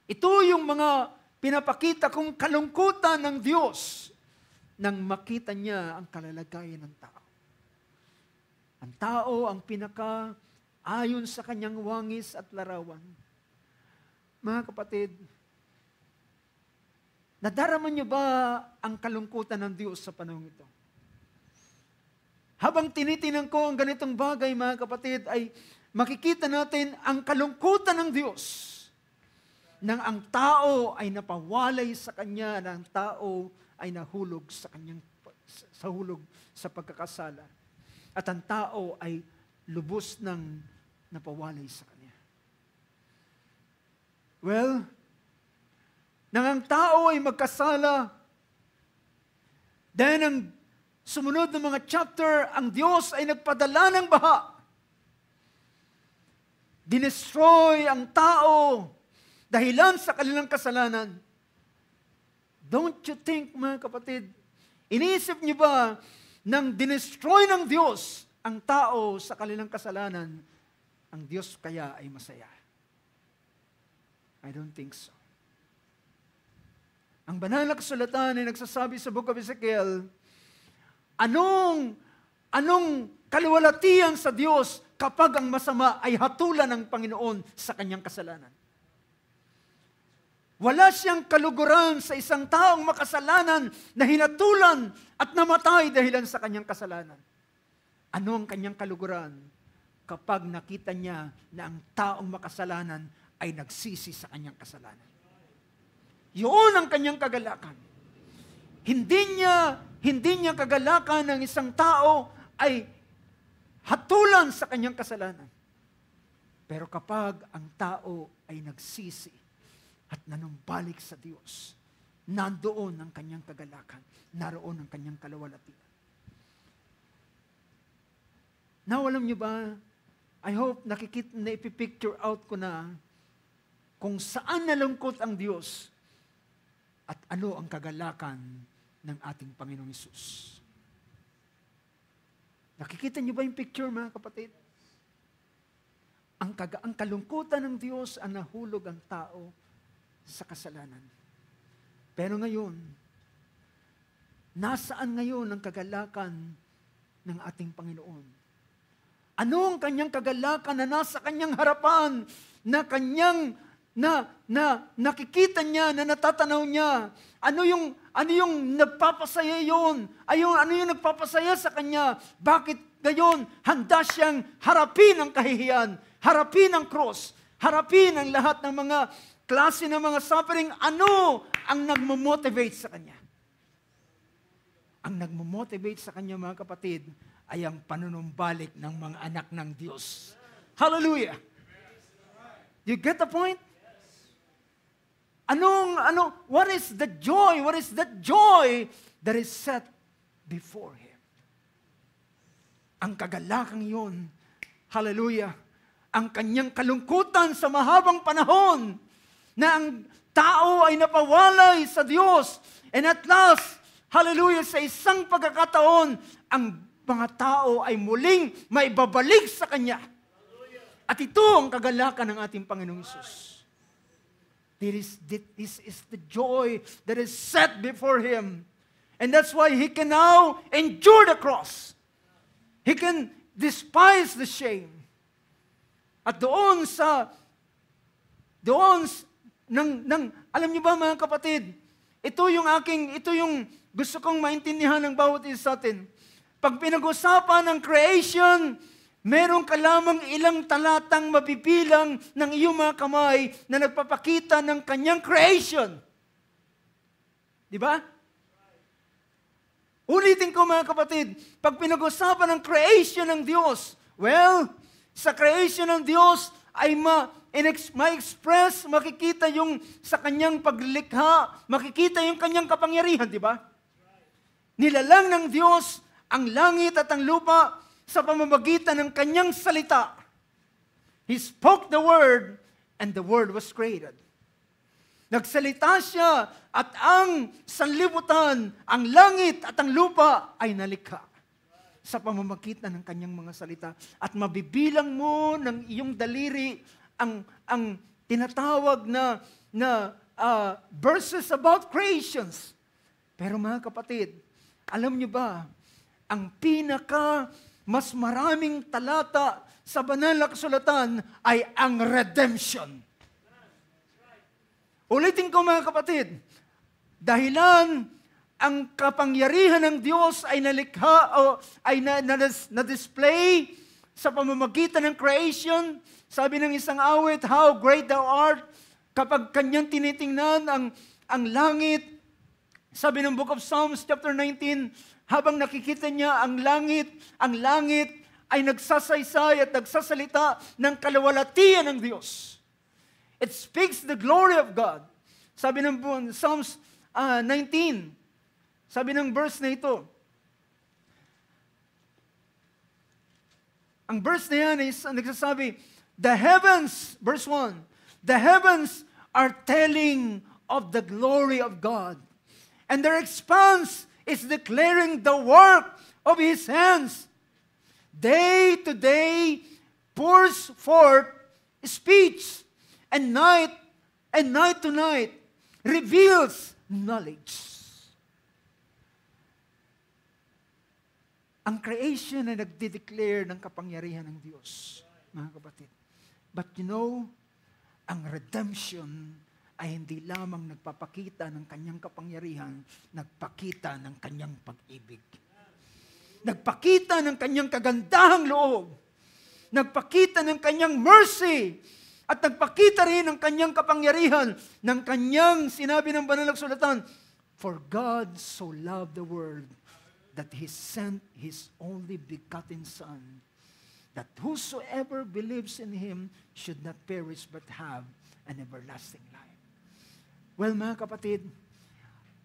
Ito yung mga pinapakita kong kalungkutan ng Diyos nang makita niya ang kalalagayan ng tao. Ang tao ang ayon sa kanyang wangis at larawan. Mga kapatid, nadarama niyo ba ang kalungkutan ng Diyos sa panahon ito? Habang tinitinan ko ang ganitong bagay, mga kapatid, ay makikita natin ang kalungkutan ng Diyos nang ang tao ay napawalay sa Kanya, na ang tao ay nahulog sa pagkakasala. At ang tao ay lubos ng napawalay sa Kanya. Well, nang ang tao ay magkasala, then ang sumunod na mga chapter, ang Diyos ay nagpadala ng baha. Dinestroy ang tao dahilan sa kanilang kasalanan. Don't you think, mga kapatid, iniisip niyo ba nang dinestroy ng Diyos ang tao sa kanilang kasalanan, ang Diyos kaya ay masaya? I don't think so. Ang banal na kasulatan ay nagsasabi sa Book of Ezekiel, anong kaluwalhatian sa Diyos kapag ang masama ay hatulan ng Panginoon sa kanyang kasalanan? Wala siyang kaluguran sa isang taong makasalanan na hinatulan at namatay dahilan sa kanyang kasalanan. Ano ang kanyang kaluguran kapag nakita niya na ang taong makasalanan ay nagsisi sa kanyang kasalanan? Yun ang kanyang kagalakan. Hindi niya kagalakan ng isang tao ay hatulan sa kanyang kasalanan. Pero kapag ang tao ay nagsisi at nanumbalik sa Diyos, nandoon ang kanyang kagalakan, naroon ang kanyang kaluwalhatian. Now, alam niyo ba, I hope na ipipicture out ko na kung saan nalungkot ang Diyos at ano ang kagalakan ng ating Panginoong Hesus. Nakikita niyo ba yung picture, mga kapatid? Ang kalungkutan ng Diyos ang nahulog ang tao sa kasalanan. Pero ngayon, nasaan ngayon ang kagalakan ng ating Panginoon? Ano ang kanyang kagalakan na nasa kanyang harapan, na kanyang nakikita niya, na natatanaw niya? Ano yung nagpapasaya yun? Ano yung nagpapasaya sa kanya? Bakit gayon handa siyang harapin ang kahihiyan, harapin ang cross, harapin ang lahat ng mga klase ng mga suffering? Ano ang nagmo-motivate sa kanya? ang nagmo-motivate sa kanya, mga kapatid, ay ang panunumbalik ng mga anak ng Diyos. Hallelujah! You get the point? What is the joy? What is the joy that is set before Him? Ang kagalakang yun, hallelujah, ang kanyang kalungkutan sa mahabang panahon na ang tao ay napawalay sa Diyos. And at last, hallelujah, sa isang pagkakataon, ang mga tao ay muling maibabalik sa Kanya. At ito ang kagalakan ng ating Panginoong Hesus. This is the joy that is set before Him. And that's why He can now endure the cross. He can despise the shame. At alam niyo ba, mga kapatid, ito yung gusto kong maintindihan ng bawat isa sa atin. Pag pinag-usapan ng creation, meron ka lamang ilang talatang mabibilang ng iyong mga kamay na nagpapakita ng kanyang creation. Di ba? Ulitin ko, mga kapatid, pag pinag-usapan ng creation ng Diyos, well, sa creation ng Diyos ay ma-express, makikita yung sa kanyang paglikha, makikita yung kanyang kapangyarihan, di ba? Nilalang ng Diyos ang langit at ang lupa sa pamamagitan ng kanyang salita. He spoke the word and the word was created. Nagsalita siya at ang sanlibutan, ang langit at ang lupa ay nalikha sa pamamagitan ng kanyang mga salita. At mabibilang mo ng iyong daliri ang tinatawag na verses about creations. Pero mga kapatid, alam niyo ba, ang mas maraming talata sa banal na kasulatan ay ang redemption. Ulitin ko, mga kapatid, dahilan ang kapangyarihan ng Diyos ay nalikha o ay na-display sa pamamagitan ng creation. Sabi ng isang awit, how great thou art, kapag kanyang tinitingnan ang langit. Sabi ng Book of Psalms chapter 19, habang nakikita niya ang langit ay nagsasaysay at nagsasalita ng kaluwalhatian ng Diyos. It speaks the glory of God. Sabi ng Psalms 19, sabi ng verse na ito, ang verse na yan is nagsasabi, the heavens, verse 1, the heavens are telling of the glory of God, and their expanse is declaring the work of His hands. Day to day pours forth speech, and night to night reveals knowledge. Ang creation ay nagde-declare ng kapangyarihan ng Diyos, mga kapatid. But you know, ang redemption ay hindi lamang nagpapakita ng kanyang kapangyarihan, nagpakita ng kanyang pag-ibig. Nagpakita ng kanyang kagandahang loob. Nagpakita ng kanyang mercy. At nagpakita rin ng kanyang kapangyarihan, ng kanyang sinabi ng banal na kasulatan, for God so loved the world that He sent His only begotten Son, that whosoever believes in Him should not perish but have an everlasting life. Well, mga kapatid,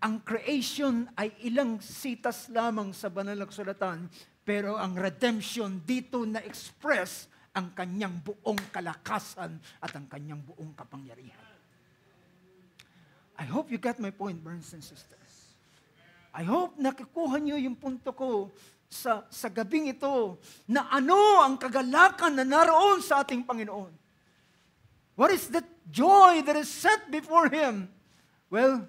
ang creation ay ilang sitas lamang sa banal na kasulatan, pero ang redemption dito na-express ang kanyang buong kalakasan at ang kanyang buong kapangyarihan. I hope you got my point, brothers and sisters. I hope nakukuha niyo yung punto ko sa gabing ito na ano ang kagalakan na naroon sa ating Panginoon. What is that joy that is set before Him? Well,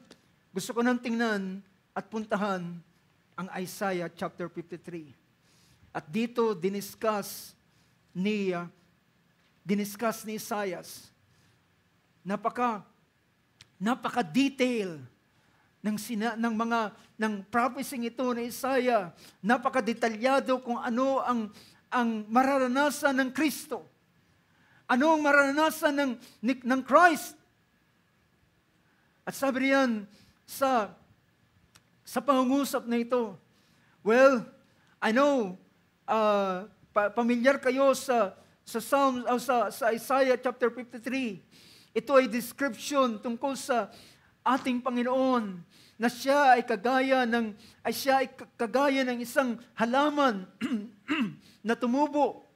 gusto ko nang tingnan at puntahan ang Isaiah chapter 53. At dito diniscuss ni Isaias. Napaka-detail ng prophecy ito ni Isaiah. Napaka-detalyado kung ano ang mararanasan ng Kristo. Ano ang mararanasan ng Christ. At sabi riyan sa pangungusap na ito, Well, I know, pamilyar kayo sa Psalms, sa Isaiah chapter 53. Ito ay description tungkol sa ating Panginoon na siya ay kagaya ng isang halaman na tumubo.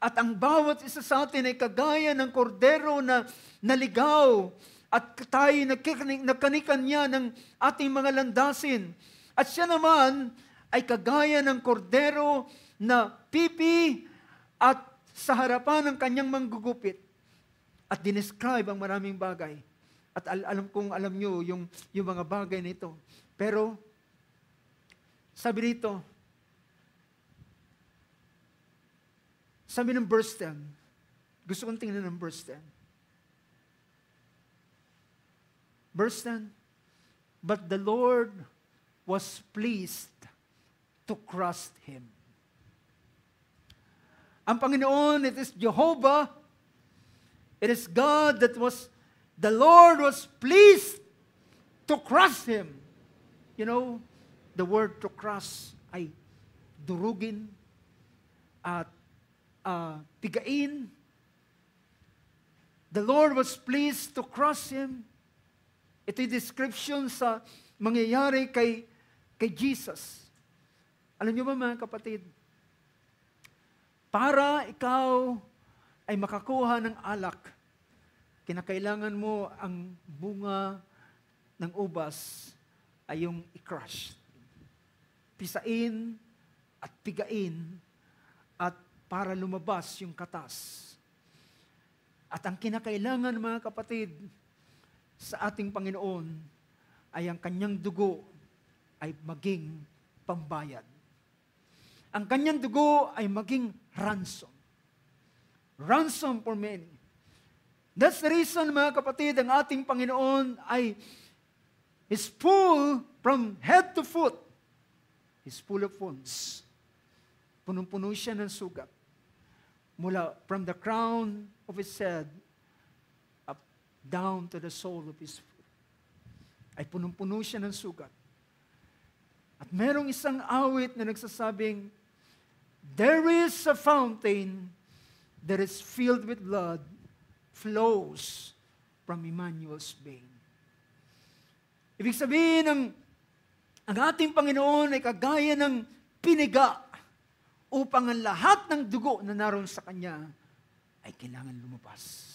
At ang bawat isa sa atin ay kagaya ng kordero na naligaw at tayo nagkanikan niya ng ating mga landasin. At siya naman ay kagaya ng kordero na pipi at sa harapan ng kanyang manggugupit. At dinescribe ang maraming bagay. At alam nyo yung mga bagay na ito. Pero, sabi rito, sabi ng verse 10, gusto kong tingnan ng verse 10. Verse 10, but the Lord was pleased to crush him. Ang Panginoon, it is Jehovah, it is God the Lord was pleased to crush him. You know, the word to crush ay durugin at pigain. The Lord was pleased to crush him. Ito'y description sa mangyayari kay Jesus. Alam niyo ba mga kapatid, para ikaw ay makakuha ng alak, kinakailangan mo ang bunga ng ubas ay yung i-crush. Pisain at pigain at para lumabas yung katas. At ang kinakailangan mga kapatid sa ating Panginoon ay ang kanyang dugo ay maging pambayad. Ang kanyang dugo ay maging ransom. Ransom for many. That's the reason, mga kapatid, ang ating Panginoon ay is full from head to foot. He's full of wounds. Punong-puno siya ng sugat. Mula from the crown of his head up down to the sole of his foot. Ay punong-puno siya ng sugat. At merong isang awit na nagsasabing, there is a fountain that is filled with blood, flows from Emmanuel's vein. Ibig sabihin, ang ating Panginoon ay kagaya ng piniga upang ang lahat ng dugo na naroon sa Kanya ay kailangan lumabas.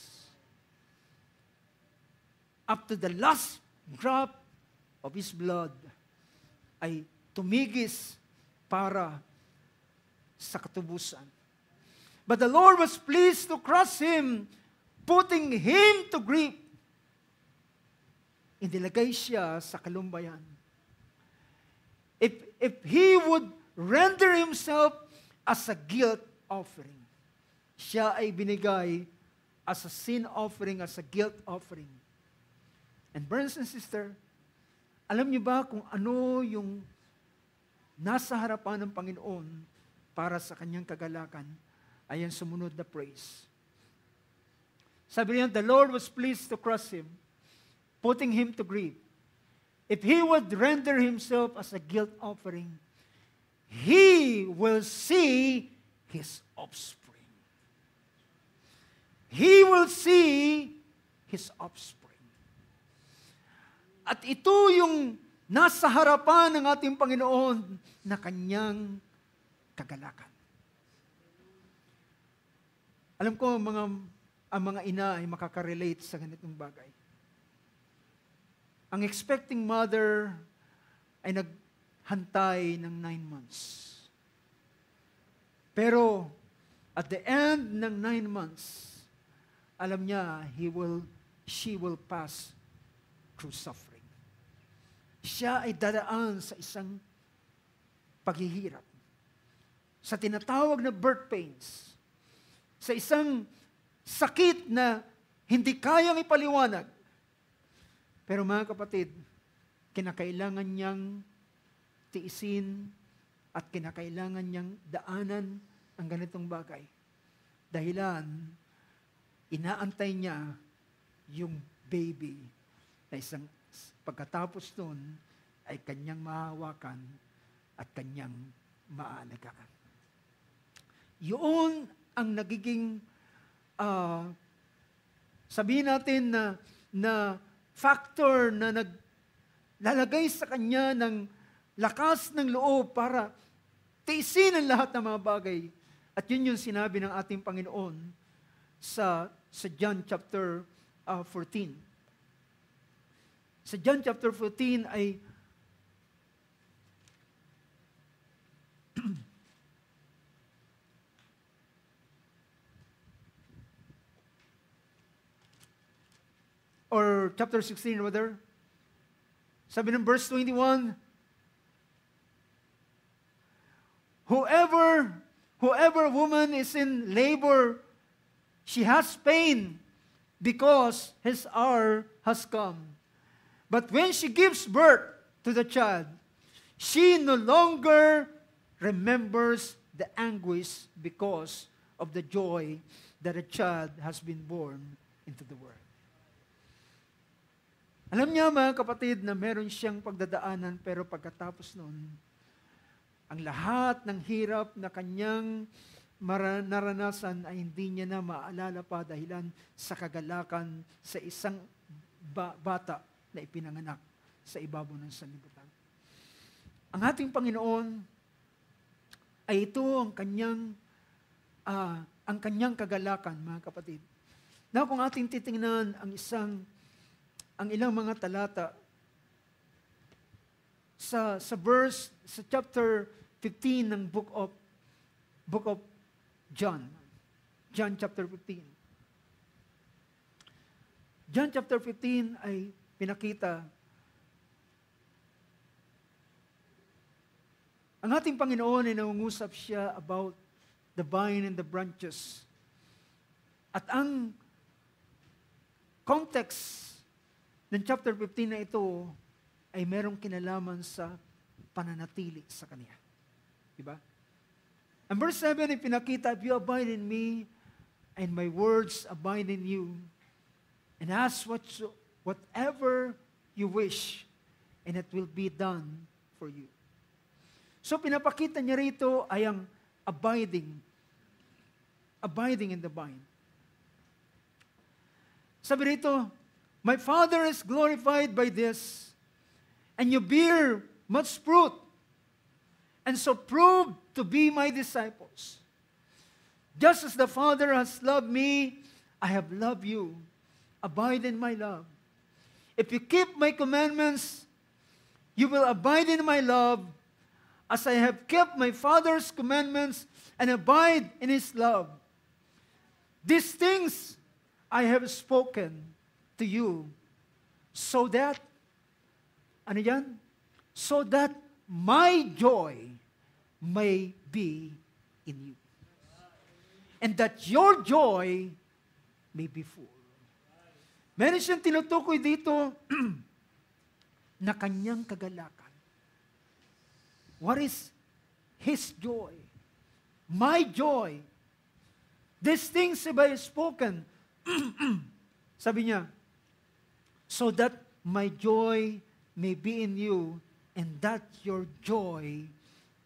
Up to the last drop of His blood ay tumigis para sa katubusan. But the Lord was pleased to crush him, putting him to grief. Inilagay siya sa kalumbayan. If he would render himself as a guilt offering, siya ay binigay as a sin offering, as a guilt offering. And brothers and sisters, alam niyo ba kung ano yung nasa harapan ng Panginoon para sa kanyang kagalakan? Ayan sumunod na praise. Sabi niya, the Lord was pleased to crush him, putting him to grief. If he would render himself as a guilt offering, he will see his offspring. He will see his offspring. At ito yung nasa harapan ng ating Panginoon na kanyang kagalakan. Alam ko, ang mga ina ay makaka-relate sa ganitong bagay. Ang expecting mother ay naghantay ng 9 months. Pero, at the end ng 9 months, alam niya, she will pass through suffering. Siya ay dadaan sa isang paghihirap. Sa tinatawag na birth pains. Sa isang sakit na hindi kayang ipaliwanag. Pero mga kapatid, kinakailangan niyang tiisin at kinakailangan niyang daanan ang ganitong bagay. Dahilan, inaantay niya yung baby na isang pagkatapos nun ay kanyang mahawakan at kanyang maalagaan. Yun ang nagiging, sabihin natin na factor na naglalagay sa kanya ng lakas ng loob para tiisin ang lahat ng mga bagay. At yun yung sinabi ng ating Panginoon sa John chapter 14. Sa John chapter 14 ay or chapter 16 rather. Sabi ng verse 21, Whoever woman is in labor, she has pain because his hour has come. But when she gives birth to the child, she no longer remembers the anguish because of the joy that a child has been born into the world. Alam niya mga kapatid na meron siyang pagdadaanan, pero pagkatapos nun, ang lahat ng hirap na kanyang naranasan ay hindi niya na maalala pa dahilan sa kagalakan sa isang bata na ipinanganak sa ibabaw ng sanlibutan. Ang ating Panginoon ay ito ang kanyang kagalakan, mga kapatid. Na kung ating titingnan ang ilang mga talata sa chapter 15 ng book of John chapter 15. John chapter 15 ay pinakita ang ating Panginoon ay nangungusap siya about the vine and the branches. At ang context ng chapter 15 na ito ay merong kinalaman sa pananatili sa Kanya. Diba? Ang verse 7 ay pinakita, if you abide in me, and my words abide in you, and ask whatever you wish, and it will be done for you. So pinapakita niya rito ay ang abiding in the vine. Sabi rito, my Father is glorified by this, and you bear much fruit, and so prove to be my disciples. Just as the Father has loved me, I have loved you. Abide in my love. If you keep my commandments, you will abide in my love, as I have kept my Father's commandments and abide in His love. These things I have spoken to you, so that, ano yan? So that my joy may be in you. And that your joy may be full. Meron siyang tinutukoy dito na kanyang kagalakan. What is His joy? My joy. These things have I spoken. Sabi niya, so that my joy may be in you, and that your joy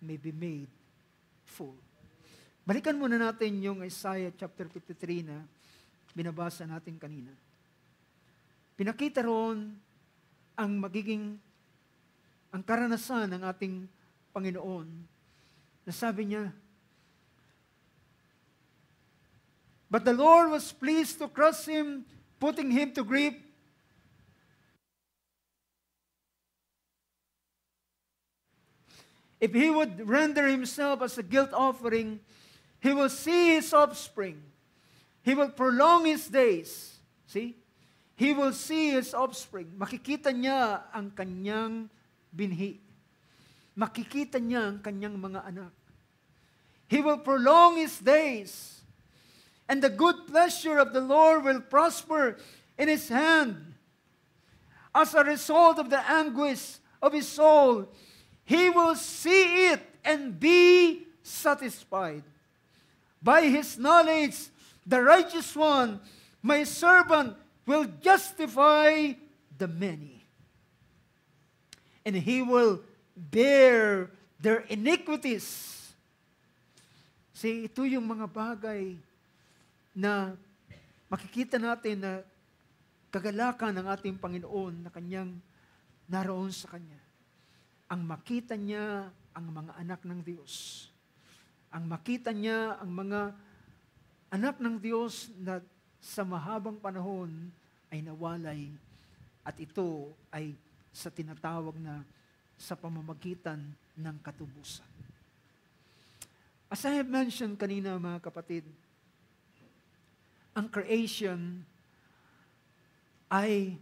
may be made full. Balikan muna natin yung Isaiah chapter 53 na binabasa natin kanina. Pinakita roon ang karanasan ng ating Panginoon na sabi niya, but the Lord was pleased to crush him, putting him to grief. If he would render himself as a guilt offering, he will see his offspring. He will prolong his days. See? He will see his offspring. Makikita niya ang kanyang binhi. Makikita niya ang kanyang mga anak. He will prolong his days. And the good pleasure of the Lord will prosper in his hand. As a result of the anguish of his soul, he will see it and be satisfied. By his knowledge, the righteous one, my servant, will justify the many. And he will bear their iniquities. Ito yung mga bagay na makikita natin na kagalakan ng ating Panginoon na Kanyang naroon sa Kanya. Ang makita niya ang mga anak ng Diyos. Ang makita niya ang mga anak ng Diyos na sa mahabang panahon ay nawalay at ito ay sa tinatawag na sa pamamagitan ng katubusan. As I have mentioned kanina mga kapatid, ang creation ay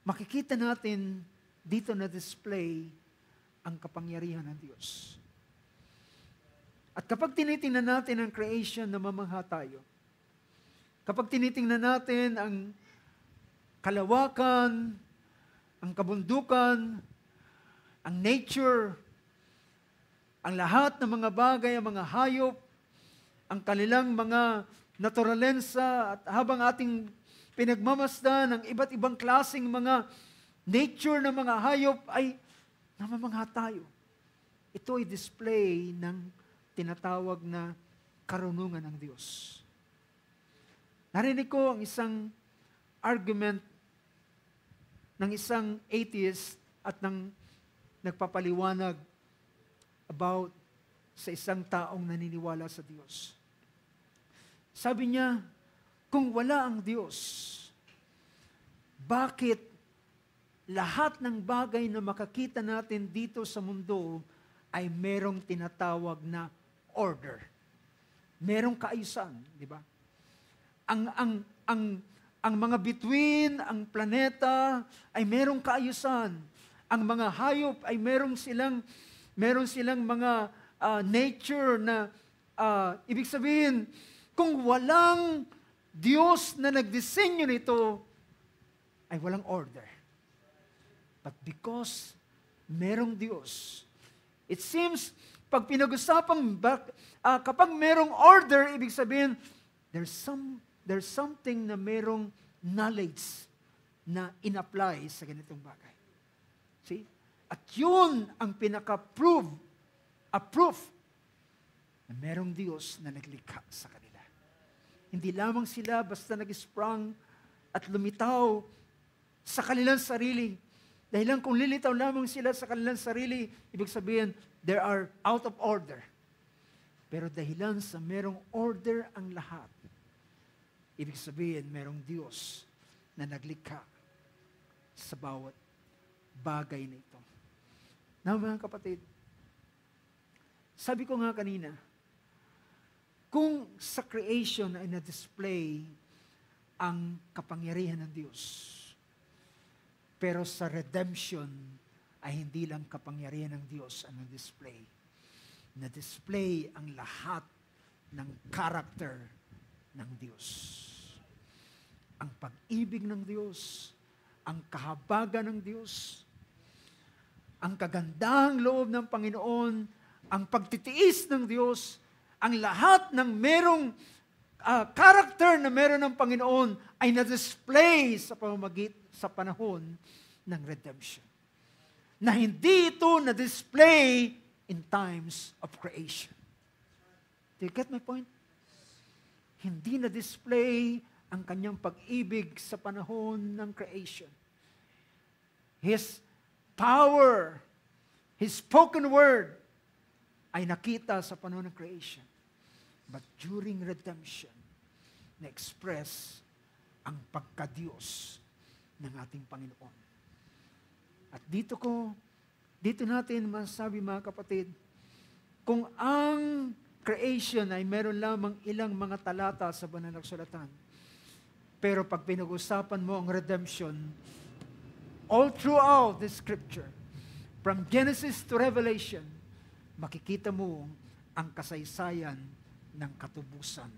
makikita natin dito na display ang kapangyarihan ng Diyos. At kapag tinitingnan natin ang creation, namamangha tayo. Kapag tinitingnan natin ang kalawakan, ang kabundukan, ang nature, ang lahat ng mga bagay, ang mga hayop, ang kanilang mga naturalensa, at habang ating pinagmamasdan ng iba't ibang klaseng mga nature ng mga hayop, ay namamangha tayo. Ito ay display ng tinatawag na karunungan ng Diyos. Narinig ko ang isang argument ng isang atheist at ng nagpapaliwanag about sa isang taong naniniwala sa Diyos. Sabi niya, kung wala ang Diyos, bakit lahat ng bagay na makakita natin dito sa mundo ay merong tinatawag na order? Merong kaayusan, di ba? Ang mga bituin, ang planeta ay merong kaayusan. Ang mga hayop ay meron silang mga nature na ibig sabihin, kung walang Diyos na nagdisenyo nito, ay walang order. But because merong Diyos, it seems, pag pinag-usapan, kapag merong order, ibig sabihin, there's something na merong knowledge na in-apply sa ganitong bagay. See? At yun ang pinaka-proof na merong Diyos na naglikha sa kanila. Hindi lamang sila basta nag-sprang at lumitaw sa kanilang sarili. Dahil kung lilitaw lamang sila sa kanilang sarili, ibig sabihin, they are out of order. Pero dahilan sa merong order ang lahat, ibig sabihin, merong Diyos na naglikha sa bawat bagay na ito. Now, mga kapatid, sabi ko nga kanina, kung sa creation ay na-display ang kapangyarihan ng Diyos, pero sa redemption ay hindi lang kapangyarihan ng Diyos ang na-display. Na-display ang lahat ng character ng Diyos. Ang pag-ibig ng Diyos, ang kahabagan ng Diyos, ang kagandahang loob ng Panginoon, ang pagtitiis ng Diyos, ang lahat ng merong character na meron ng Panginoon ay na-display sa sa panahon ng redemption. Na hindi ito na-display in times of creation. Do you get my point? Hindi na-display ang kanyang pag-ibig sa panahon ng creation. His power, His spoken word, ay nakita sa panahon ng creation. But during redemption, na-express ang pagka-Diyos ng ating Panginoon. At dito natin masasabi mga kapatid, kung ang creation ay meron lamang ilang mga talata sa banal na kasulatan, pero pag pinag-usapan mo ang redemption, all throughout the scripture, from Genesis to Revelation, makikita mo ang kasaysayan ng katubusan.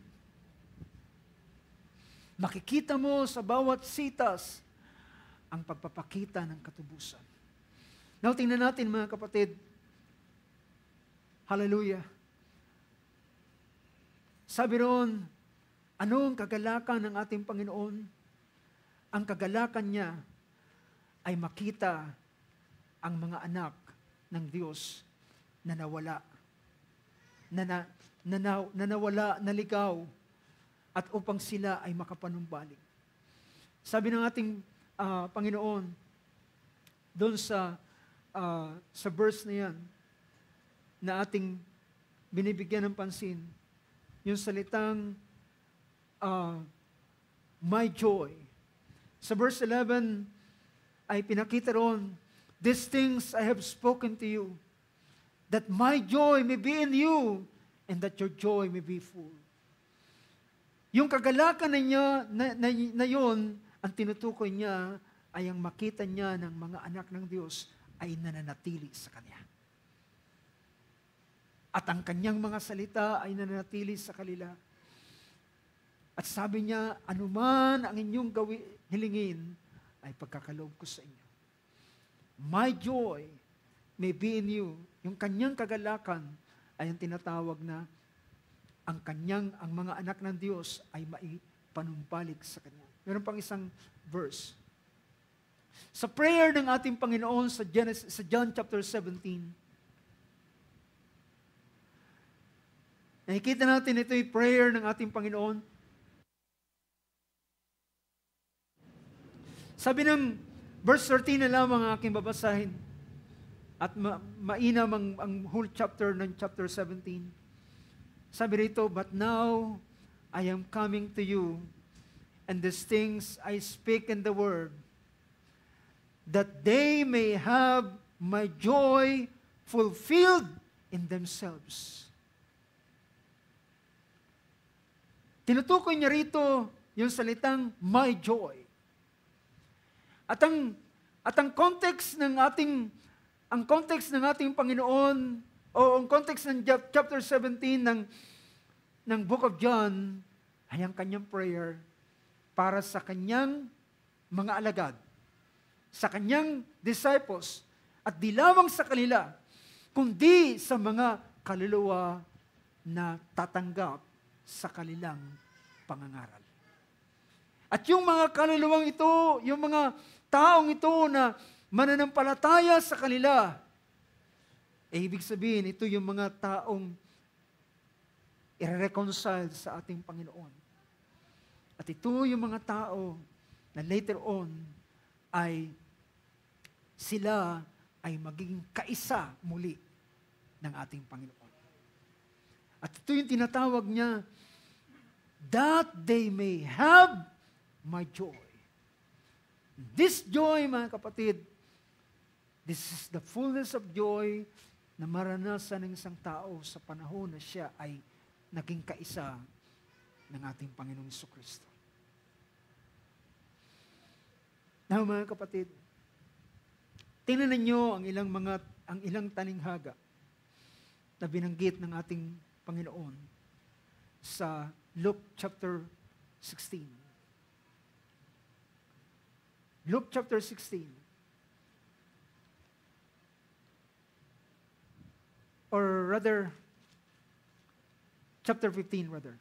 Makikita mo sa bawat sitas ang pagpapakita ng katubusan. Now, tingnan natin mga kapatid. Hallelujah. Sabi roon, ano ang kagalakan ng ating Panginoon? Ang kagalakan niya ay makita ang mga anak ng Diyos na nawala, na nawala, naligaw, at upang sila ay makapanumbalik. Sabi ng ating Panginoon, doon sa verse na yan, na ating binibigyan ng pansin, yung salitang my joy. Sa verse 11 ay pinakita roon, these things I have spoken to you, that my joy may be in you, and that your joy may be full. Yung kagalakan na yun, ang tinutukoy niya ay ang makita niya ng mga anak ng Diyos ay nananatili sa Kanya. At ang Kanyang mga salita ay nananatili sa kanila. At sabi niya, anuman ang inyong hilingin, ay pagkakaloob ko sa inyo. My joy may be in you. Yung Kanyang kagalakan ay ang tinatawag na ang mga anak ng Diyos ay maipanumbalik sa Kanya. Meron pang isang verse. Sa prayer ng ating Panginoon sa John chapter 17, nakikita natin ito yung prayer ng ating Panginoon. Sabi ng verse 13 na lamang ang aking babasahin at mainam ang whole chapter ng chapter 17. Sabi rito, but now I am coming to you, and these things I speak in the word, that they may have my joy fulfilled in themselves. Tinutukoy niya rito yung salitang my joy. At ang context ng ating Panginoon o ang context ng chapter 17 ng Book of John ay ang kanyang prayer para sa kanyang mga alagad, sa kanyang disciples, at di lamang sa kanila, kundi sa mga kaluluwa na tatanggap sa kanilang pangangaral. At yung mga kaluluwang ito, yung mga taong ito na mananampalataya sa kanila, ibig sabihin, ito yung mga taong i-reconcile sa ating Panginoon. At ito yung mga tao na later on ay sila ay magiging kaisa muli ng ating Panginoon. At ito yung tinatawag niya, that they may have my joy. This joy, mga kapatid, this is the fullness of joy na maranasan ng isang tao sa panahon na siya ay naging kaisa ng ating Panginoong Jesucristo. Now, mga kapatid, tingnan ninyo ang ilang talinghaga na binanggit ng ating Panginoon sa Luke chapter 16. Luke chapter 16. Or rather, chapter 15 rather.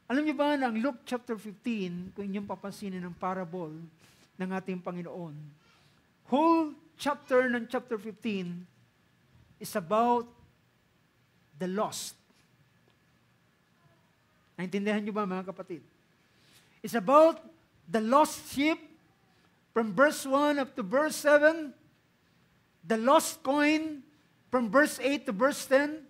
Alam niyo ba na ang Luke chapter 15, kung inyong papansinin ng parable ng ating Panginoon, whole chapter ng chapter 15 is about the lost. Naintindihan niyo ba, mga kapatid? It's about the lost sheep from verse 1 up to verse 7, the lost coin from verse 8 to verse 10,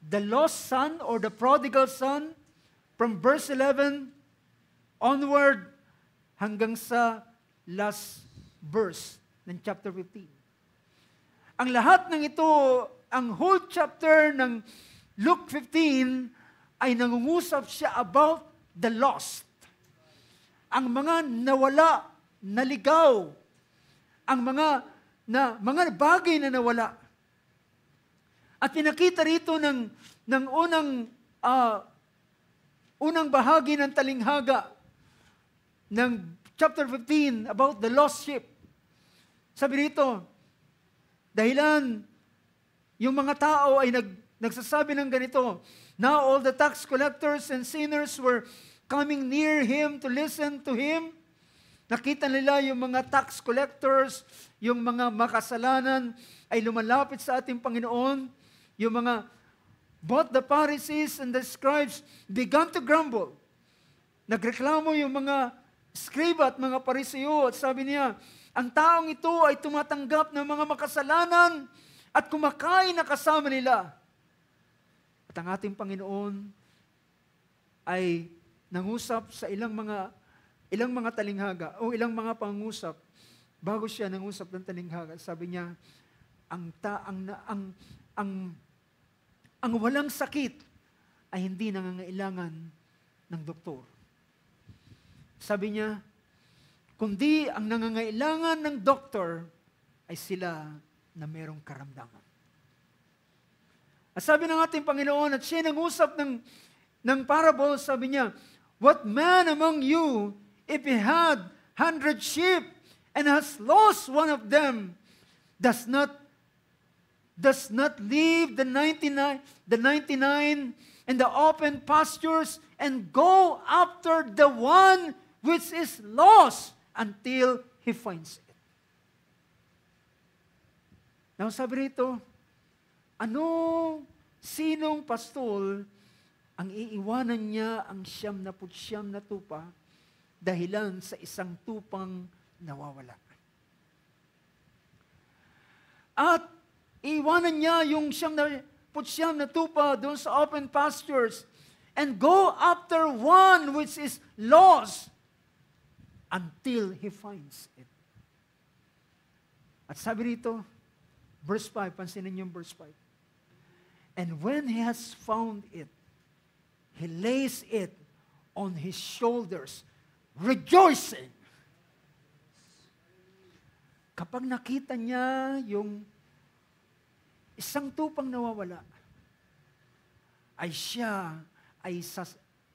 the lost son or the prodigal son from verse 11 onward hanggang sa last verse ng chapter 15. Ang lahat ng ito, ang whole chapter ng Luke 15 ay nangungusap siya about the lost. Ang mga nawala, naligaw, ang mga bagay na nawala. At pinakita rito ng unang bahagi ng talinghaga ng chapter 15 about the lost sheep. Sabi rito, dahilan yung mga tao ay nagsasabi ng ganito, now all the tax collectors and sinners were coming near him to listen to him. Nakita nila yung mga tax collectors, yung mga makasalanan ay lumalapit sa ating Panginoon. Yung mga, both the Pharisees and the scribes began to grumble. Nagreklamo yung mga skriba at mga Pariseo at sabi niya, ang taong ito ay tumatanggap ng mga makasalanan at kumakain na kasama nila. At ang ating Panginoon ay nangusap sa ilang mga talinghaga o ilang mga pangusap bago siya nangusap ng talinghaga. Sabi niya, ang walang sakit ay hindi nangangailangan ng doktor. Sabi niya, kundi ang nangangailangan ng doktor ay sila na merong karamdaman. At sabi ng ating Panginoon, at siya nangusap ng parable, sabi niya, what man among you, if he had 100 sheep and has lost one of them, does not leave the 99 in the open pastures and go after the one which is lost until he finds it. Now sabi rito, sinong pastol ang iiwanan niya ang 99 na tupa dahilan sa isang tupang nawawala? At iiwanan niya yung 99 na tupa doon sa open pastures and go after one which is lost until he finds it. At sabi rito, verse 5, pansinin yung verse 5. And when he has found it, he lays it on his shoulders, rejoicing. Kapag nakita niya yung isang tupang nawawala, ay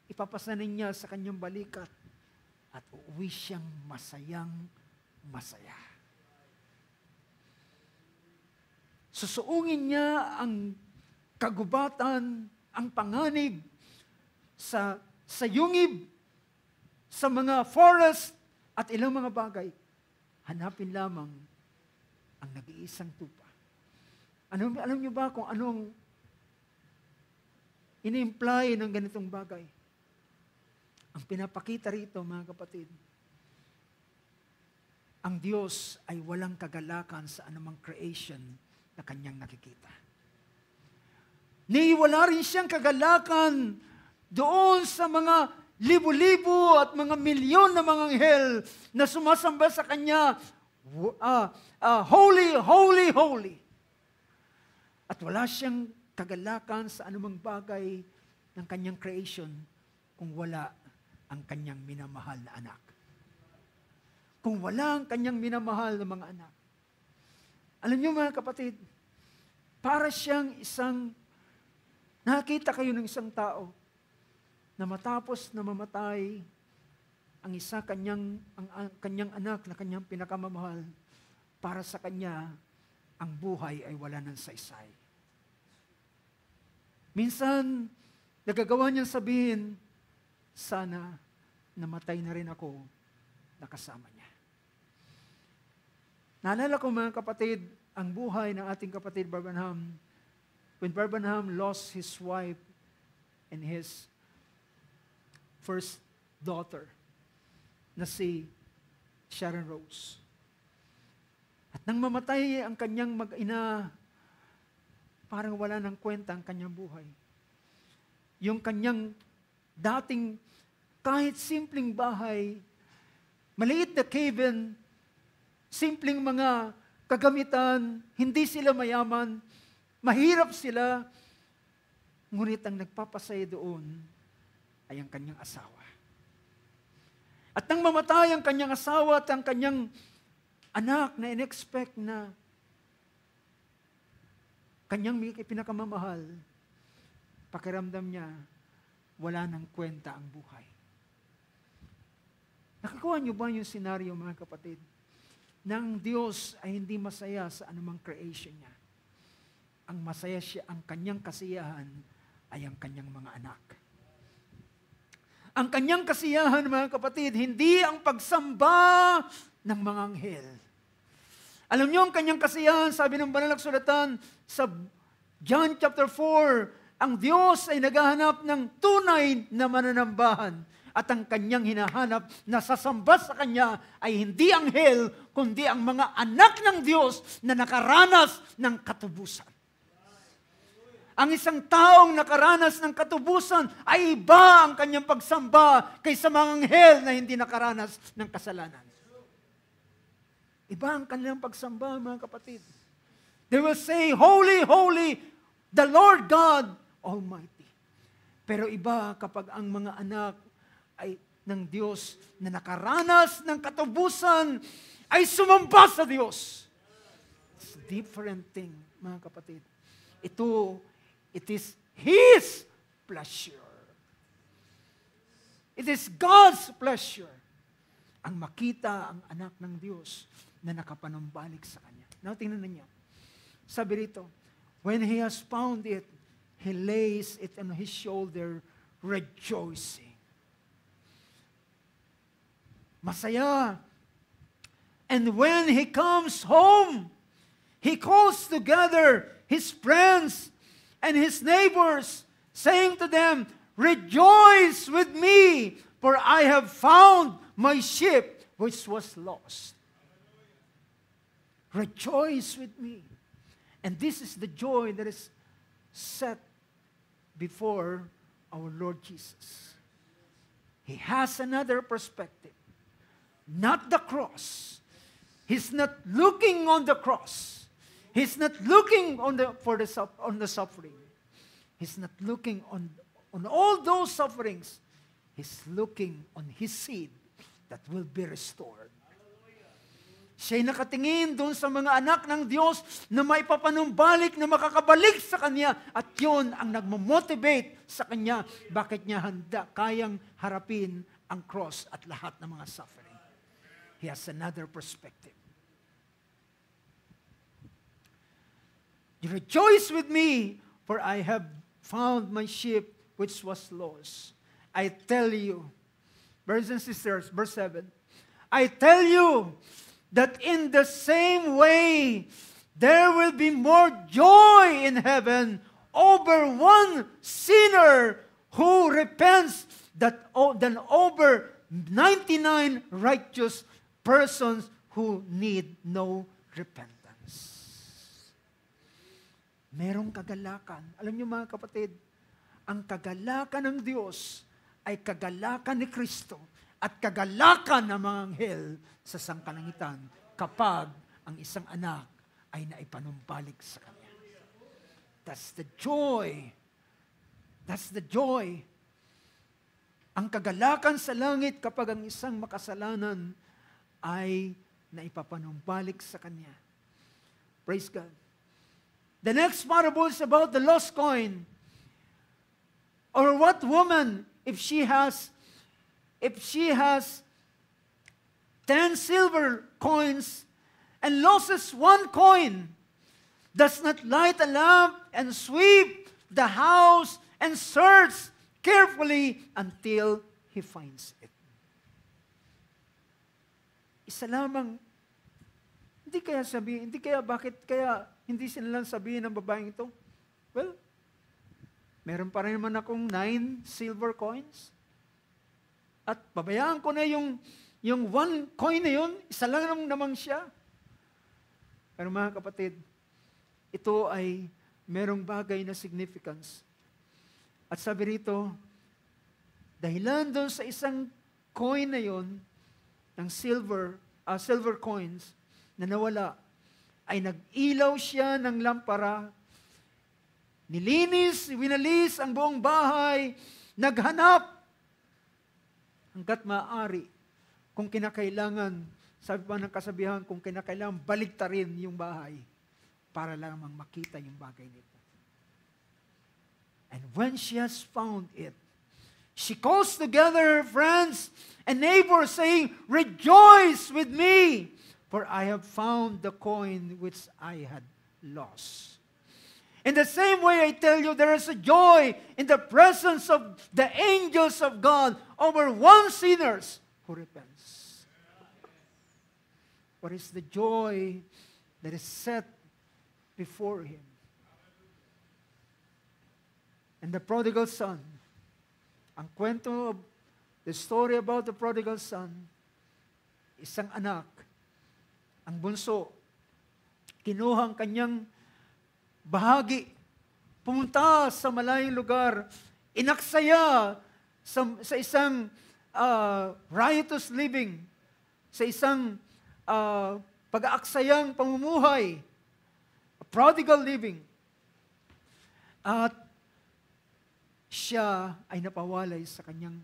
ipapasanin niya sa kanyang balikat at uuwi siyang masayang-masaya. Susuungin niya ang kagubatan, ang panganib sa yungib, sa mga forest at ilang mga bagay. Hanapin lamang ang nag-iisang tupa. Alam niyo ba kung anong ini-imply ng ganitong bagay? Ang pinapakita rito, mga kapatid, ang Diyos ay walang kagalakan sa anumang creation na kanyang nakikita. Wala rin siyang kagalakan doon sa mga libo-libo at mga milyon na mga anghel na sumasamba sa kanya, holy, holy, holy. At wala siyang kagalakan sa anumang bagay ng kanyang creation kung wala ang kanyang minamahal na anak. Kung wala ang kanyang minamahal na mga anak. Alam niyo mga kapatid, para siyang nakita kayo ng isang tao na matapos na mamatay ang kanyang anak na kanyang pinakamamahal, para sa kanya, ang buhay ay wala ng saysay. Minsan, nagagawa niyang sabihin, sana namatay na rin ako nakasama niya. Naalala ko mga kapatid, ang buhay ng ating kapatid Branham, when Branham lost his wife and his first daughter na si Sharon Rose. At nang mamatay ang kanyang mag-ina, parang wala nang kwenta ang kanyang buhay. Yung kanyang dating kahit simpleng bahay, maliit na cabin, simpleng mga kagamitan, hindi sila mayaman, mahirap sila, ngunit ang nagpapasaya doon ay ang kanyang asawa. At nang mamatay ang kanyang asawa at ang kanyang anak na in-expect na kanyang pinakamamahal, pakiramdam niya, wala nang kwenta ang buhay. Nakakuha niyo ba yung senaryo, mga kapatid? Nang Diyos ay hindi masaya sa anumang creation niya. Ang masaya siya, ang kanyang kasiyahan ay ang kanyang mga anak. Ang kanyang kasiyahan, mga kapatid, hindi ang pagsamba ng mga anghel. Alam niyo ang kanyang kasiyahan, sabi ng banal na kasulatan sa John chapter 4, ang Diyos ay naghahanap ng tunay na mananambahan at ang kanyang hinahanap na sasamba sa kanya ay hindi anghel, kundi ang mga anak ng Diyos na nakaranas ng katubusan. Ang isang taong nakaranas ng katubusan ay iba ang kanyang pagsamba kaysa mga anghel na hindi nakaranas ng kasalanan. Iba ang kanilang pagsamba, mga kapatid. They will say, Holy, Holy, the Lord God Almighty. Pero iba kapag ang mga anak ay ng Diyos na nakaranas ng katubusan ay sumamba sa Diyos. It's a different thing, mga kapatid. It is His pleasure. It is God's pleasure ang makita ang anak ng Diyos na nakapanumbalik sa Kanya. Now, tingnan ninyo. Sabi rito, when He has found it, He lays it on His shoulder, rejoicing. Masaya. And when He comes home, He calls together His friends and His neighbors, saying to them, Rejoice with me, for I have found my sheep which was lost. Rejoice with me. And this is the joy that is set before our Lord Jesus. He has another perspective. Not the cross. He's not looking on the cross. He's not looking on the suffering. He's not looking on all those sufferings. He's looking on His seed that will be restored. Siya'y nakatingin doon sa mga anak ng Diyos na maipapanumbalik, na makakabalik sa Kanya. At yun ang nagmamotivate sa Kanya. Bakit niya kayang harapin ang cross at lahat ng mga suffering. He has another perspective. You rejoice with me, for I have found my sheep which was lost. I tell you, brothers and sisters, verse 7, I tell you, that in the same way, there will be more joy in heaven over one sinner who repents than over 99 righteous persons who need no repentance. Merong kagalakan. Alam niyo mga kapatid, ang kagalakan ng Diyos ay kagalakan ni Kristo at kagalakan ng mga anghel sa sangkalangitan kapag ang isang anak ay naipanumbalik sa Kanya. That's the joy. That's the joy. Ang kagalakan sa langit kapag ang isang makasalanan ay naipapanumbalik sa Kanya. Praise God. The next parable is about the lost coin. Or what woman, if she has 10 silver coins and loses 1 coin, does not light a lamp and sweep the house and search carefully until he finds it. Isa lamang, bakit kaya hindi sila sabihin ng babaeng ito? Well, meron pa rin naman akong 9 silver coins. At pabayaan ko na yung 1 coin na yun, isa lang naman siya. Pero mga kapatid, ito ay merong bagay na significance. At sabi rito, dahilan doon sa isang coin na yun, ng silver coins na nawala, ay nag-ilaw siya ng lampara, winalis ang buong bahay, naghanap, hanggat maaari, kung kinakailangan, sabi pa ng kasabihan, kung kinakailangan, baliktarin yung bahay para lamang makita yung bagay nito. And when she has found it, she calls together her friends and neighbors saying, Rejoice with me, for I have found the coin which I had lost. In the same way, I tell you, there is a joy in the presence of the angels of God over one sinner who repents. What is the joy that is set before him? And the prodigal son, ang kwento, the story about the prodigal son, isang anak, ang bunso, kinuha ang kanyang bahagi, pumunta sa malayong lugar, inaksaya sa isang riotous living, sa isang pag-aaksayang pamumuhay, prodigal living. At siya ay napawalay sa kanyang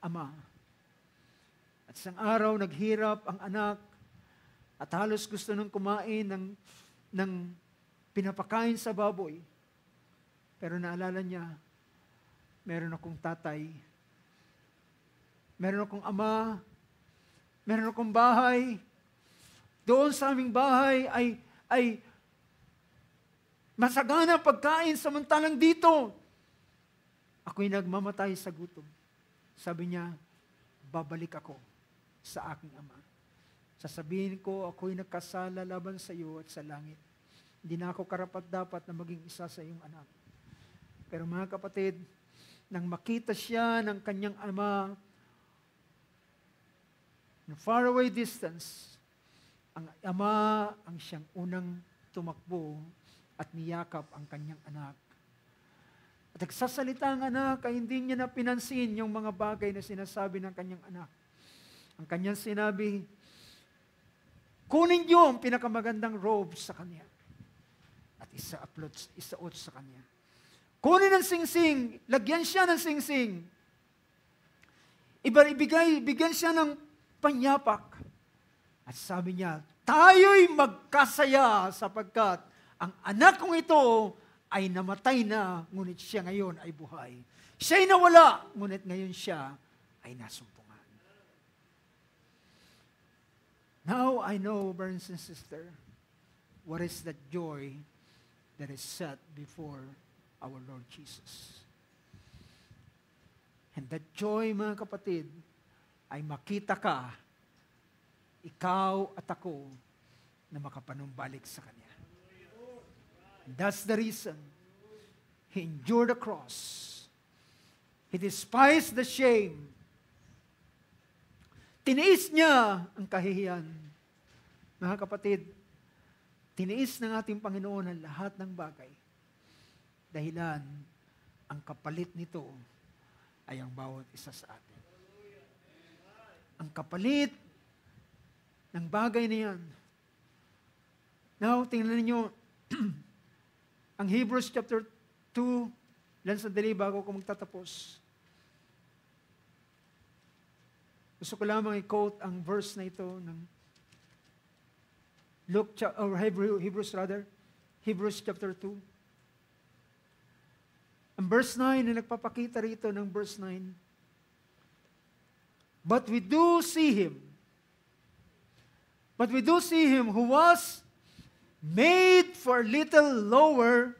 ama. At isang araw, naghirap ang anak at halos gusto nang kumain ng pinapakain sa baboy. Pero naalala niya, meron akong tatay, meron akong ama, meron akong bahay. Doon sa aming bahay ay masagana pagkain, samantalang dito, ako'y nagmamatay sa gutom. Sabi niya, babalik ako sa aking ama. Sasabihin ko, ako'y nagkasala laban sa iyo at sa langit. Hindi na ako karapat-dapat na maging isa sa iyong anak. Pero mga kapatid, nang makita siya ng kanyang ama, in faraway distance, ang ama ang siyang unang tumakbo at niyakap ang kanyang anak. At nagsasalita ang anak ay hindi niya na pinansin yung mga bagay na sinasabi ng kanyang anak. Ang kanyang sinabi, kunin niyo ang pinakamagandang robe sa kanya at isaot sa kanya. Kunin ang singsing, lagyan siya ng singsing. Bigyan siya ng panyapak. At sabi niya, tayo'y magkasaya sapagkat ang anak kong ito ay namatay na, ngunit siya ngayon ay buhay. Siya'y nawala, ngunit ngayon siya ay nasumpungan. Now I know, brothers and sisters, what is that joy that is set before our Lord Jesus. And that joy, mga kapatid, ay makita ka, ikaw at ako, na makapanumbalik sa Kanya. And that's the reason He endured the cross. He despised the shame. Tiniis niya ang kahihiyan. Mga kapatid, tiniis ng ating Panginoon ang lahat ng bagay. Dahilan, ang kapalit nito ay ang bawat isa sa atin. Ang kapalit ng bagay na yan. Now, tingnan niyo ang Hebrews chapter 2, lang sandali bago ko magtatapos. Gusto ko lamang i-quote ang verse na ito ng Hebrews chapter 2. Ang verse 9 na nagpapakita rito ng verse 9. But we do see Him who was made for a little lower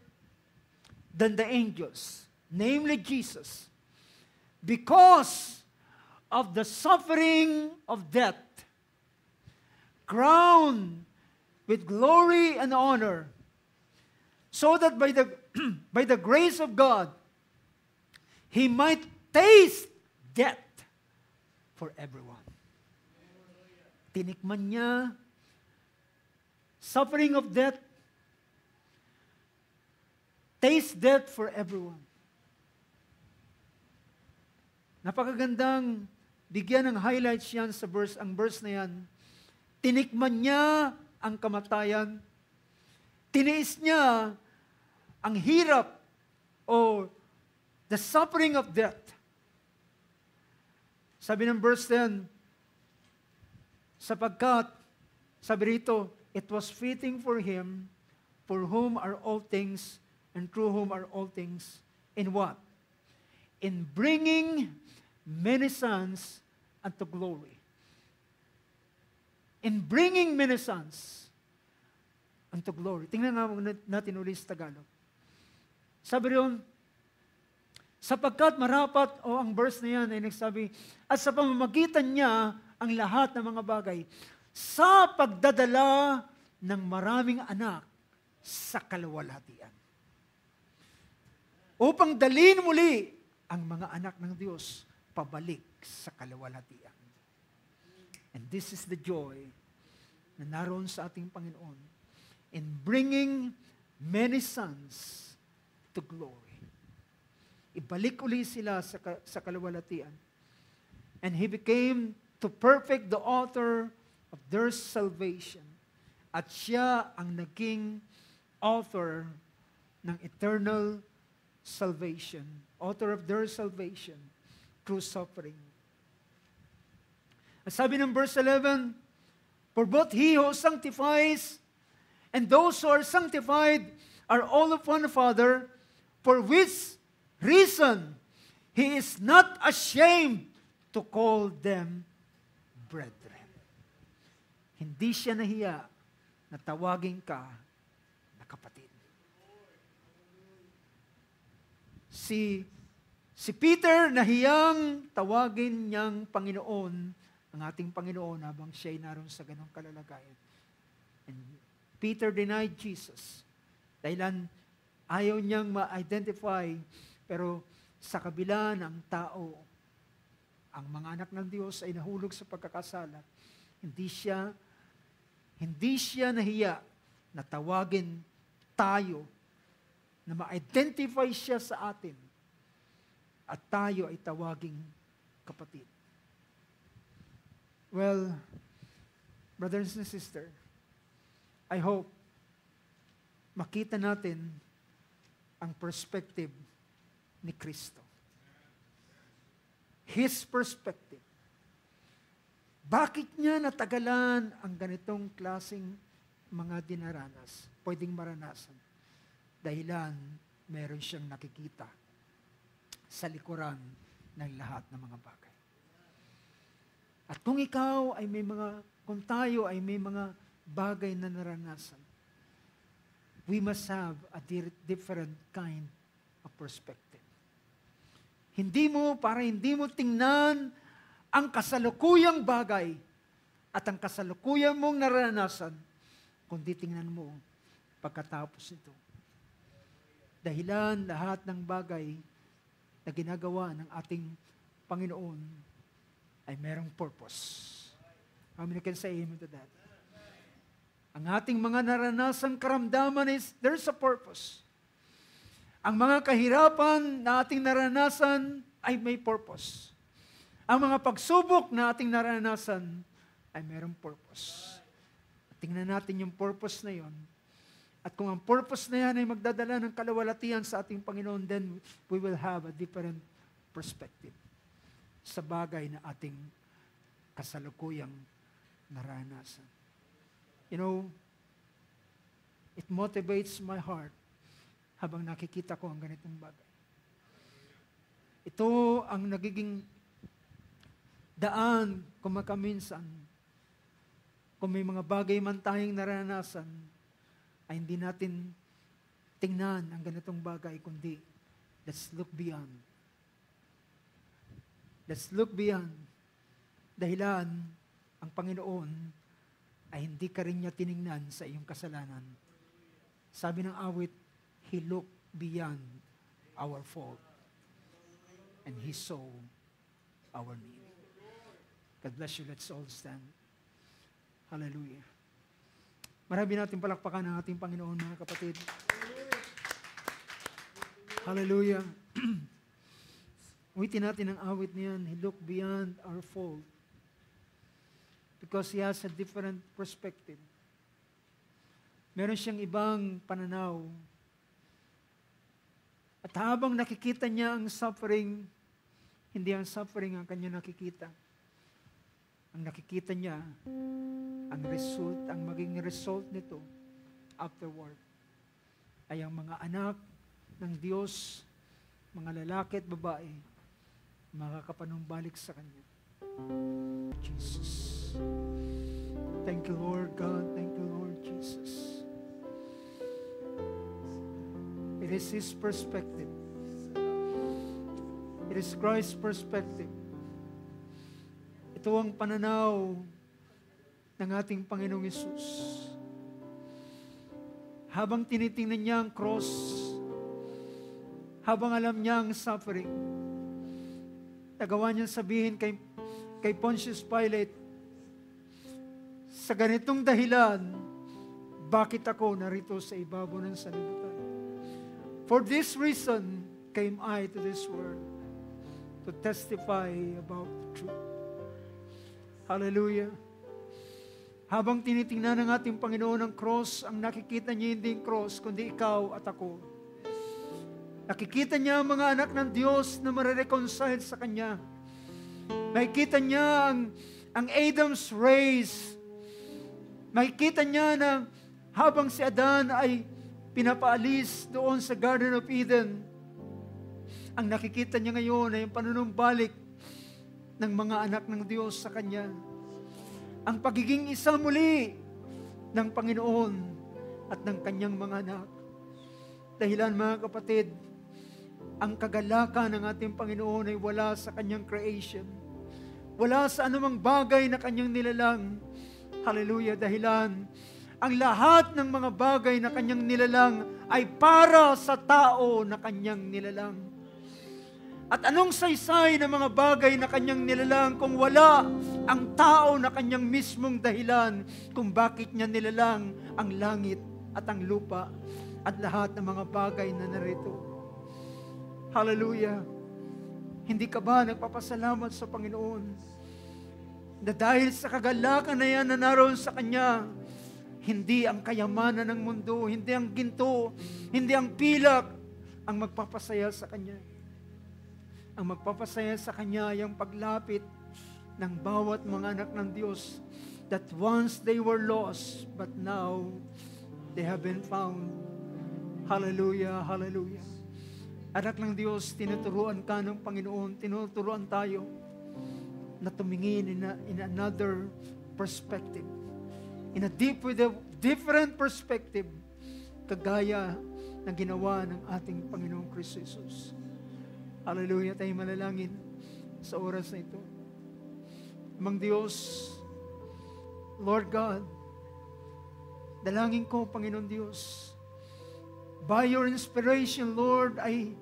than the angels, namely Jesus, because of the suffering of death, crowned with glory and honor, so that by the grace of God, He might taste death for everyone. Tinikman niya suffering of death, taste death for everyone. Napakagandang bigyan ng highlights yan sa ang verse na yan. Tinikman niya ang kamatayan. Tiniis niya ang hirap o the suffering of death. Sabi ng verse 10, sapagkat, sabi rito, it was fitting for Him, for whom are all things, and through whom are all things, in what? In bringing many sons unto glory. In bringing many sons. unto glory. Tingnan nga natin ulit sa Tagalog. Sabi rin, sapagkat marapat, ang verse na yan ay nagsabi, at sa pamamagitan niya ang lahat ng mga bagay sa pagdadala ng maraming anak sa kaluwalhatian. Upang dalhin muli ang mga anak ng Diyos pabalik sa kaluwalhatian. And this is the joy na naroon sa ating Panginoon in bringing many sons to glory. Ibalik uli sila sa kaluwalhatian. And He became to perfect the author of their salvation. At siya ang naging author ng eternal salvation. Author of their salvation through suffering. At sabi ng verse 11, for both He who sanctifies and those who are sanctified are all of one Father, for which reason He is not ashamed to call them brethren. Hindi siya nahiya na tawagin ka na kapatid. Si Peter nahiyang tawagin niyang Panginoon, ang ating Panginoon, habang siya'y naroon sa ganong kalalagayan. And Peter denied Jesus. Dahilan ayaw niyang ma-identify, pero sa kabila ng tao, ang mga anak ng Diyos ay nahulog sa pagkakasala. Hindi siya nahiya na tawagin tayo, na ma-identify siya sa atin, at tayo ay tawaging kapatid. Well, brothers and sisters, I hope makita natin ang perspective ni Kristo. His perspective. Bakit niya natagalan ang ganitong klaseng mga dinaranas? Pwedeng maranasan. Dahilan, meron siyang nakikita sa likuran ng lahat ng mga bagay. At kung tayo ay may mga bagay na naranasan, we must have a different kind of perspective. Hindi mo tingnan ang kasalukuyang bagay at ang kasalukuyang mong naranasan, kundi tingnan mo pagkatapos nito. Dahilan lahat ng bagay na ginagawa ng ating Panginoon ay merong purpose. How many can say amen to that? Ang ating mga naranasang karamdaman is, there's a purpose. Ang mga kahirapan na ating naranasan ay may purpose. Ang mga pagsubok na ating naranasan ay merong purpose. Tingnan natin yung purpose na yon. At kung ang purpose na yan ay magdadala ng kaluwalhatian sa ating Panginoon, then we will have a different perspective sa bagay na ating kasalukuyang naranasan. You know, it motivates my heart habang nakikita ko ang ganitong bagay. Ito ang nagiging daan kumakaminsan. Kung may mga bagay man tayong naranasan, ay hindi natin tingnan ang ganitong bagay, kundi let's look beyond. Let's look beyond. Dahilan, ang Panginoon ay hindi ka rin niya tiningnan sa iyong kasalanan. Sabi ng awit, He looked beyond our fault and He saw our need. God bless you. Let's all stand. Hallelujah. Marami natin palakpakan ng ating Panginoon, mga kapatid. Hallelujah. Uwitin natin ang awit niyan. He looked beyond our fault because He has a different perspective. Meron siyang ibang pananaw. At habang nakikita niya ang suffering, hindi ang suffering ang kanya nakikita. Ang nakikita niya, ang maging result nito afterward ay ang mga anak ng Diyos, mga lalaki at babae, makakapanumbalik sa Kanya. Jesus. Thank you, Lord God. Thank you, Lord Jesus. It is His perspective. It is Christ's perspective. Ito ang pananaw ng ating Panginoong Hesus. Habang tinitingnan niya ang cross, habang alam niya ang suffering, nagawa niyang sabihin kay Pontius Pilate, sa ganitong dahilan, bakit ako narito sa ibabaw ng sanlibutan? For this reason came I to this world, to testify about the truth. Hallelujah. Habang tinitingnan ng ating Panginoon ang cross, ang nakikita niya hindi yung cross, kundi ikaw at ako. Nakikita niya ang mga anak ng Diyos na marireconcile sa Kanya. Nakikita niya ang Adam's race. Nakikita niya na habang si Adan ay pinapaalis doon sa Garden of Eden, ang nakikita niya ngayon ay yung panunumbalik ng mga anak ng Diyos sa Kanya. Ang pagiging isa muli ng Panginoon at ng Kanyang mga anak. Dahilan, mga kapatid, ang kagalakan ng ating Panginoon ay wala sa Kanyang creation. Wala sa anumang bagay na Kanyang nilalang. Hallelujah. Dahilan, ang lahat ng mga bagay na Kanyang nilalang ay para sa tao na Kanyang nilalang. At anong saysay ng mga bagay na Kanyang nilalang kung wala ang tao na Kanyang mismong dahilan kung bakit niya nilalang ang langit at ang lupa at lahat ng mga bagay na narito. Hallelujah. Hindi ka ba nagpapasalamat sa Panginoon na dahil sa kagalakan na yan na naroon sa Kanya, hindi ang kayamanan ng mundo, hindi ang ginto, hindi ang pilak ang magpapasaya sa Kanya. Ang magpapasaya sa Kanya ay ang paglapit ng bawat mga anak ng Diyos that once they were lost, but now they have been found. Hallelujah, hallelujah. Anak ng Diyos, tinuturuan ka ng Panginoon, tinuturuan tayo na tumingin in another perspective. In a different perspective, kagaya ng ginawa ng ating Panginoong Kristo Jesus. Hallelujah, tayo manalangin sa oras na ito. Amang Diyos, Lord God, dalangin ko, Panginoon Diyos, by your inspiration, Lord, ay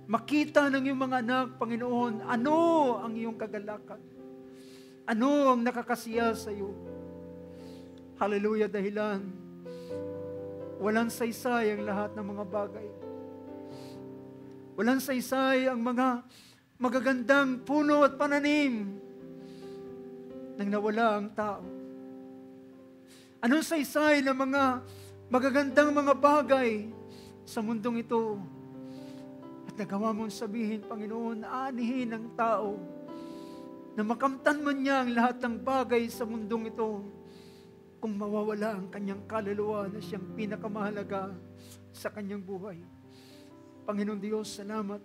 makita ng iyong mga anak, Panginoon, ano ang iyong kagalakan? Ano ang nakakasiya sa iyo? Hallelujah, dahilan, walang saysay ang lahat ng mga bagay. Walang saysay ang mga magagandang puno at pananim nang nawala ang tao. Anong saysay ng mga magagandang mga bagay sa mundong ito? At nagawa mong sabihin, Panginoon, aanihin ng tao na makamtan man niya ang lahat ng bagay sa mundong ito kung mawawala ang kanyang kaluluwa na siyang pinakamahalaga sa kanyang buhay. Panginoon Diyos, salamat.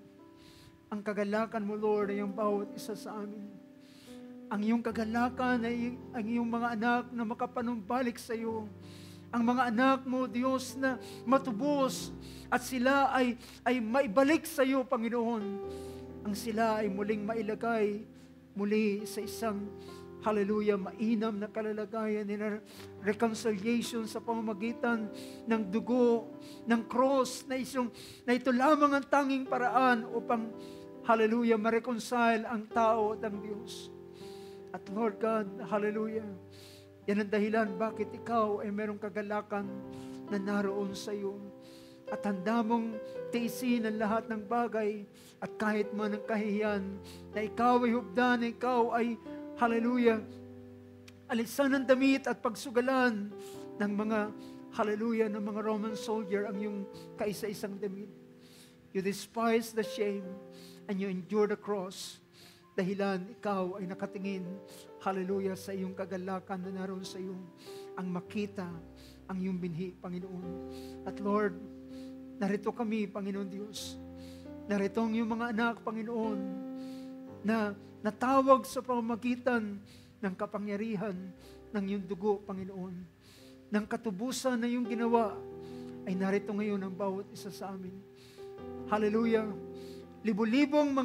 Ang kagalakan mo, Lord, ay ang bawat isa sa amin. Ang iyong kagalakan ay ang iyong mga anak na makapanumbalik sa iyo. Ang mga anak mo, Diyos, na matubos at sila ay maibalik sa iyo, Panginoon. Ang sila ay muling mailagay muli sa isang hallelujah, mainam na kalalagayan in reconciliation sa pamamagitan ng dugo, ng cross, na ito lamang ang tanging paraan upang, hallelujah, ma-reconcile ang tao at ang Diyos. At Lord God, hallelujah, yan ang dahilan bakit ikaw ay merong kagalakan na naroon sa iyo. At handa mong tiisin ang lahat ng bagay at kahit man ang kahihiyan na ikaw ay hubdan, na ikaw ay hallelujah, alisan ng damit at pagsugalan ng mga, hallelujah, ng mga Roman soldier ang iyong kaisa-isang damit. You despise the shame and you endure the cross. Dahilan ikaw ay nakatingin, hallelujah, sa iyong kagalakan na naroon sa iyo, ang makita ang iyong binhi, Panginoon. At Lord, narito kami, Panginoon Diyos. Narito ang iyong mga anak, Panginoon, na natawag sa pamamagitan ng kapangyarihan ng iyong dugo, Panginoon. Ng katubusan na iyong ginawa ay narito ngayon ang bawat isa sa amin. Hallelujah. Libo-libong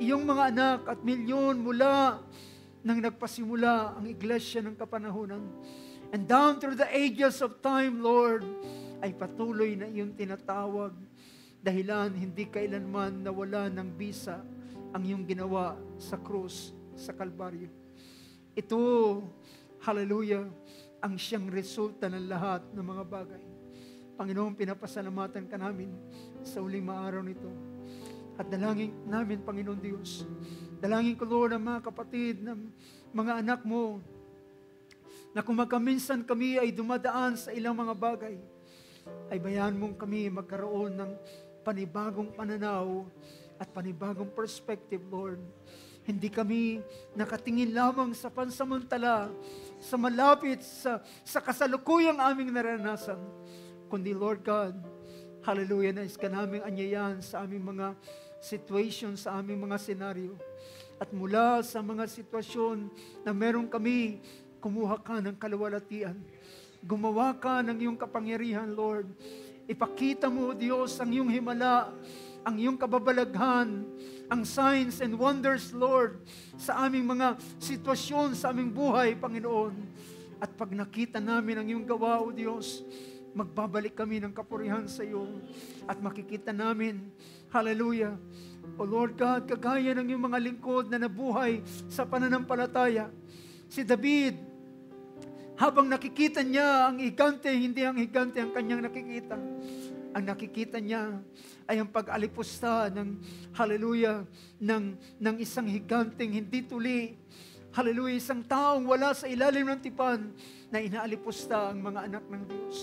iyong mga anak at milyon mula nang nagpasimula ang iglesia ng kapanahunan. And down through the ages of time, Lord, ay patuloy na iyong tinatawag. Dahilan hindi kailanman nawala ng bisa ang iyong ginawa sa krus, sa Kalbaryo. Ito, hallelujah, ang siyang resulta ng lahat ng mga bagay. Panginoon, pinapasalamatan ka namin sa uling araw nito. At dalangin namin, Panginoon Diyos, dalangin ko, Lord, ang mga kapatid, ng mga anak mo, na kung magkaminsan kami ay dumadaan sa ilang mga bagay, ay bayan mong kami magkaroon ng panibagong pananaw at panibagong perspective, Lord. Hindi kami nakatingin lamang sa pansamantala, sa malapit, sa kasalukuyang aming naranasan, kundi, Lord God, hallelujah, nais ka naming anyayahan sa aming mga situation, sa aming mga senaryo. At mula sa mga sitwasyon na meron kami, kumuha ka ng kaluwalhatian. Gumawa ka ng iyong kapangyarihan, Lord. Ipakita mo, Diyos, ang iyong himala, ang iyong kababalaghan, ang signs and wonders, Lord, sa aming mga sitwasyon, sa aming buhay, Panginoon. At pag nakita namin ang iyong gawa, O Diyos, magbabalik kami ng kapurihan sa iyo at makikita namin, hallelujah, O Lord God, kagaya ng iyong mga lingkod na nabuhay sa pananampalataya. Si David, habang nakikita niya ang higante, hindi ang higante ang kanyang nakikita. Ang nakikita niya ay ang pag-alipusta ng, hallelujah, ng isang higanteng hindi tuli. Hallelujah, isang taong wala sa ilalim ng tipan na inaalipusta ang mga anak ng Diyos.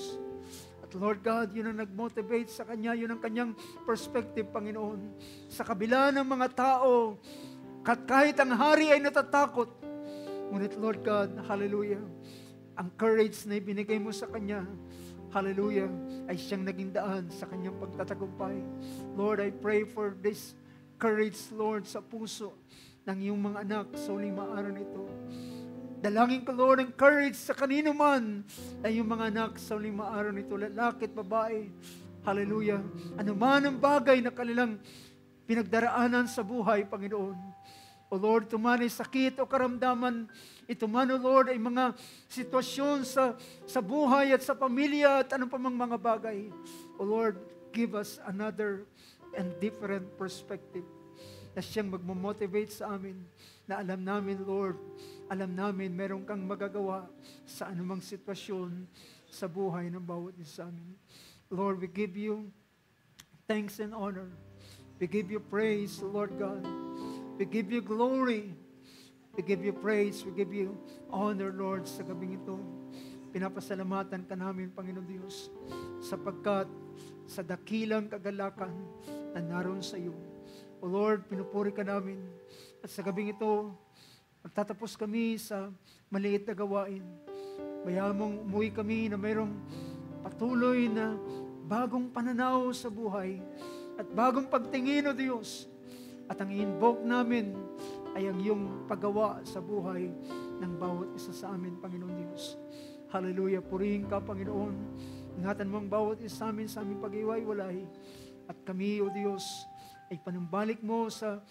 At Lord God, yun ang nag-motivate sa kanya, yun ang kanyang perspective, Panginoon. Sa kabila ng mga tao, kahit ang hari ay natatakot, ngunit Lord God, hallelujah, ang courage na ibinigay mo sa kanya, hallelujah, ay siyang naging daan sa kanyang pagtatagumpay. Lord, I pray for this courage, Lord, sa puso ng iyong mga anak sa uling araw nito. Dalangin ko, Lord, ang courage sa kanino man na iyong mga anak sa uling araw nito, lalaki at babae, hallelujah, anuman ang bagay na kanilang pinagdaraanan sa buhay, Panginoon. O Lord, tumanay sakit o karamdaman, ito man, O Lord, ay mga sitwasyon sa buhay at sa pamilya at anong pa mang mga bagay. O Lord, give us another and different perspective na siyang magmamotivate sa amin, na alam namin, Lord, alam namin meron kang magagawa sa anumang sitwasyon sa buhay ng bawat isa sa amin. Lord, we give you thanks and honor. We give you praise, Lord God. We give you glory. We give you praise. We give you honor, Lord, sa gabing ito. Pinapasalamatan ka namin, Panginoon Diyos, sapagkat sa dakilang kagalakan na naroon sa iyo. O Lord, pinupuri ka namin. At sa gabing ito, magtatapos kami sa maliit na gawain. Bayaan mong umuwi kami na mayroong patuloy na bagong pananaw sa buhay at bagong pagtingin, O Diyos. At ang i-invoke namin ay ang iyong paggawa sa buhay ng bawat isa sa amin, Panginoon Diyos. Hallelujah. Purihin ka, Panginoon. Ingatan mo ang bawat isa sa aming pag-iwalay. At kami, O Diyos, ay panumbalik mo sa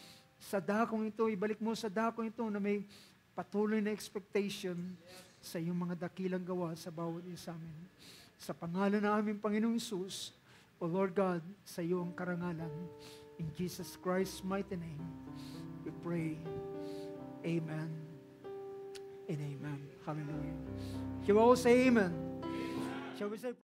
dakong ito, ibalik mo sa dakong ito na may patuloy na expectation sa iyong mga dakilang gawa sa bawat isa sa amin. Sa pangalan ng aming Panginoong Hesus, O Lord God, sa iyong karangalan. In Jesus Christ's mighty name, we pray. Amen and amen. Hallelujah. Shall we all say amen? Shall we say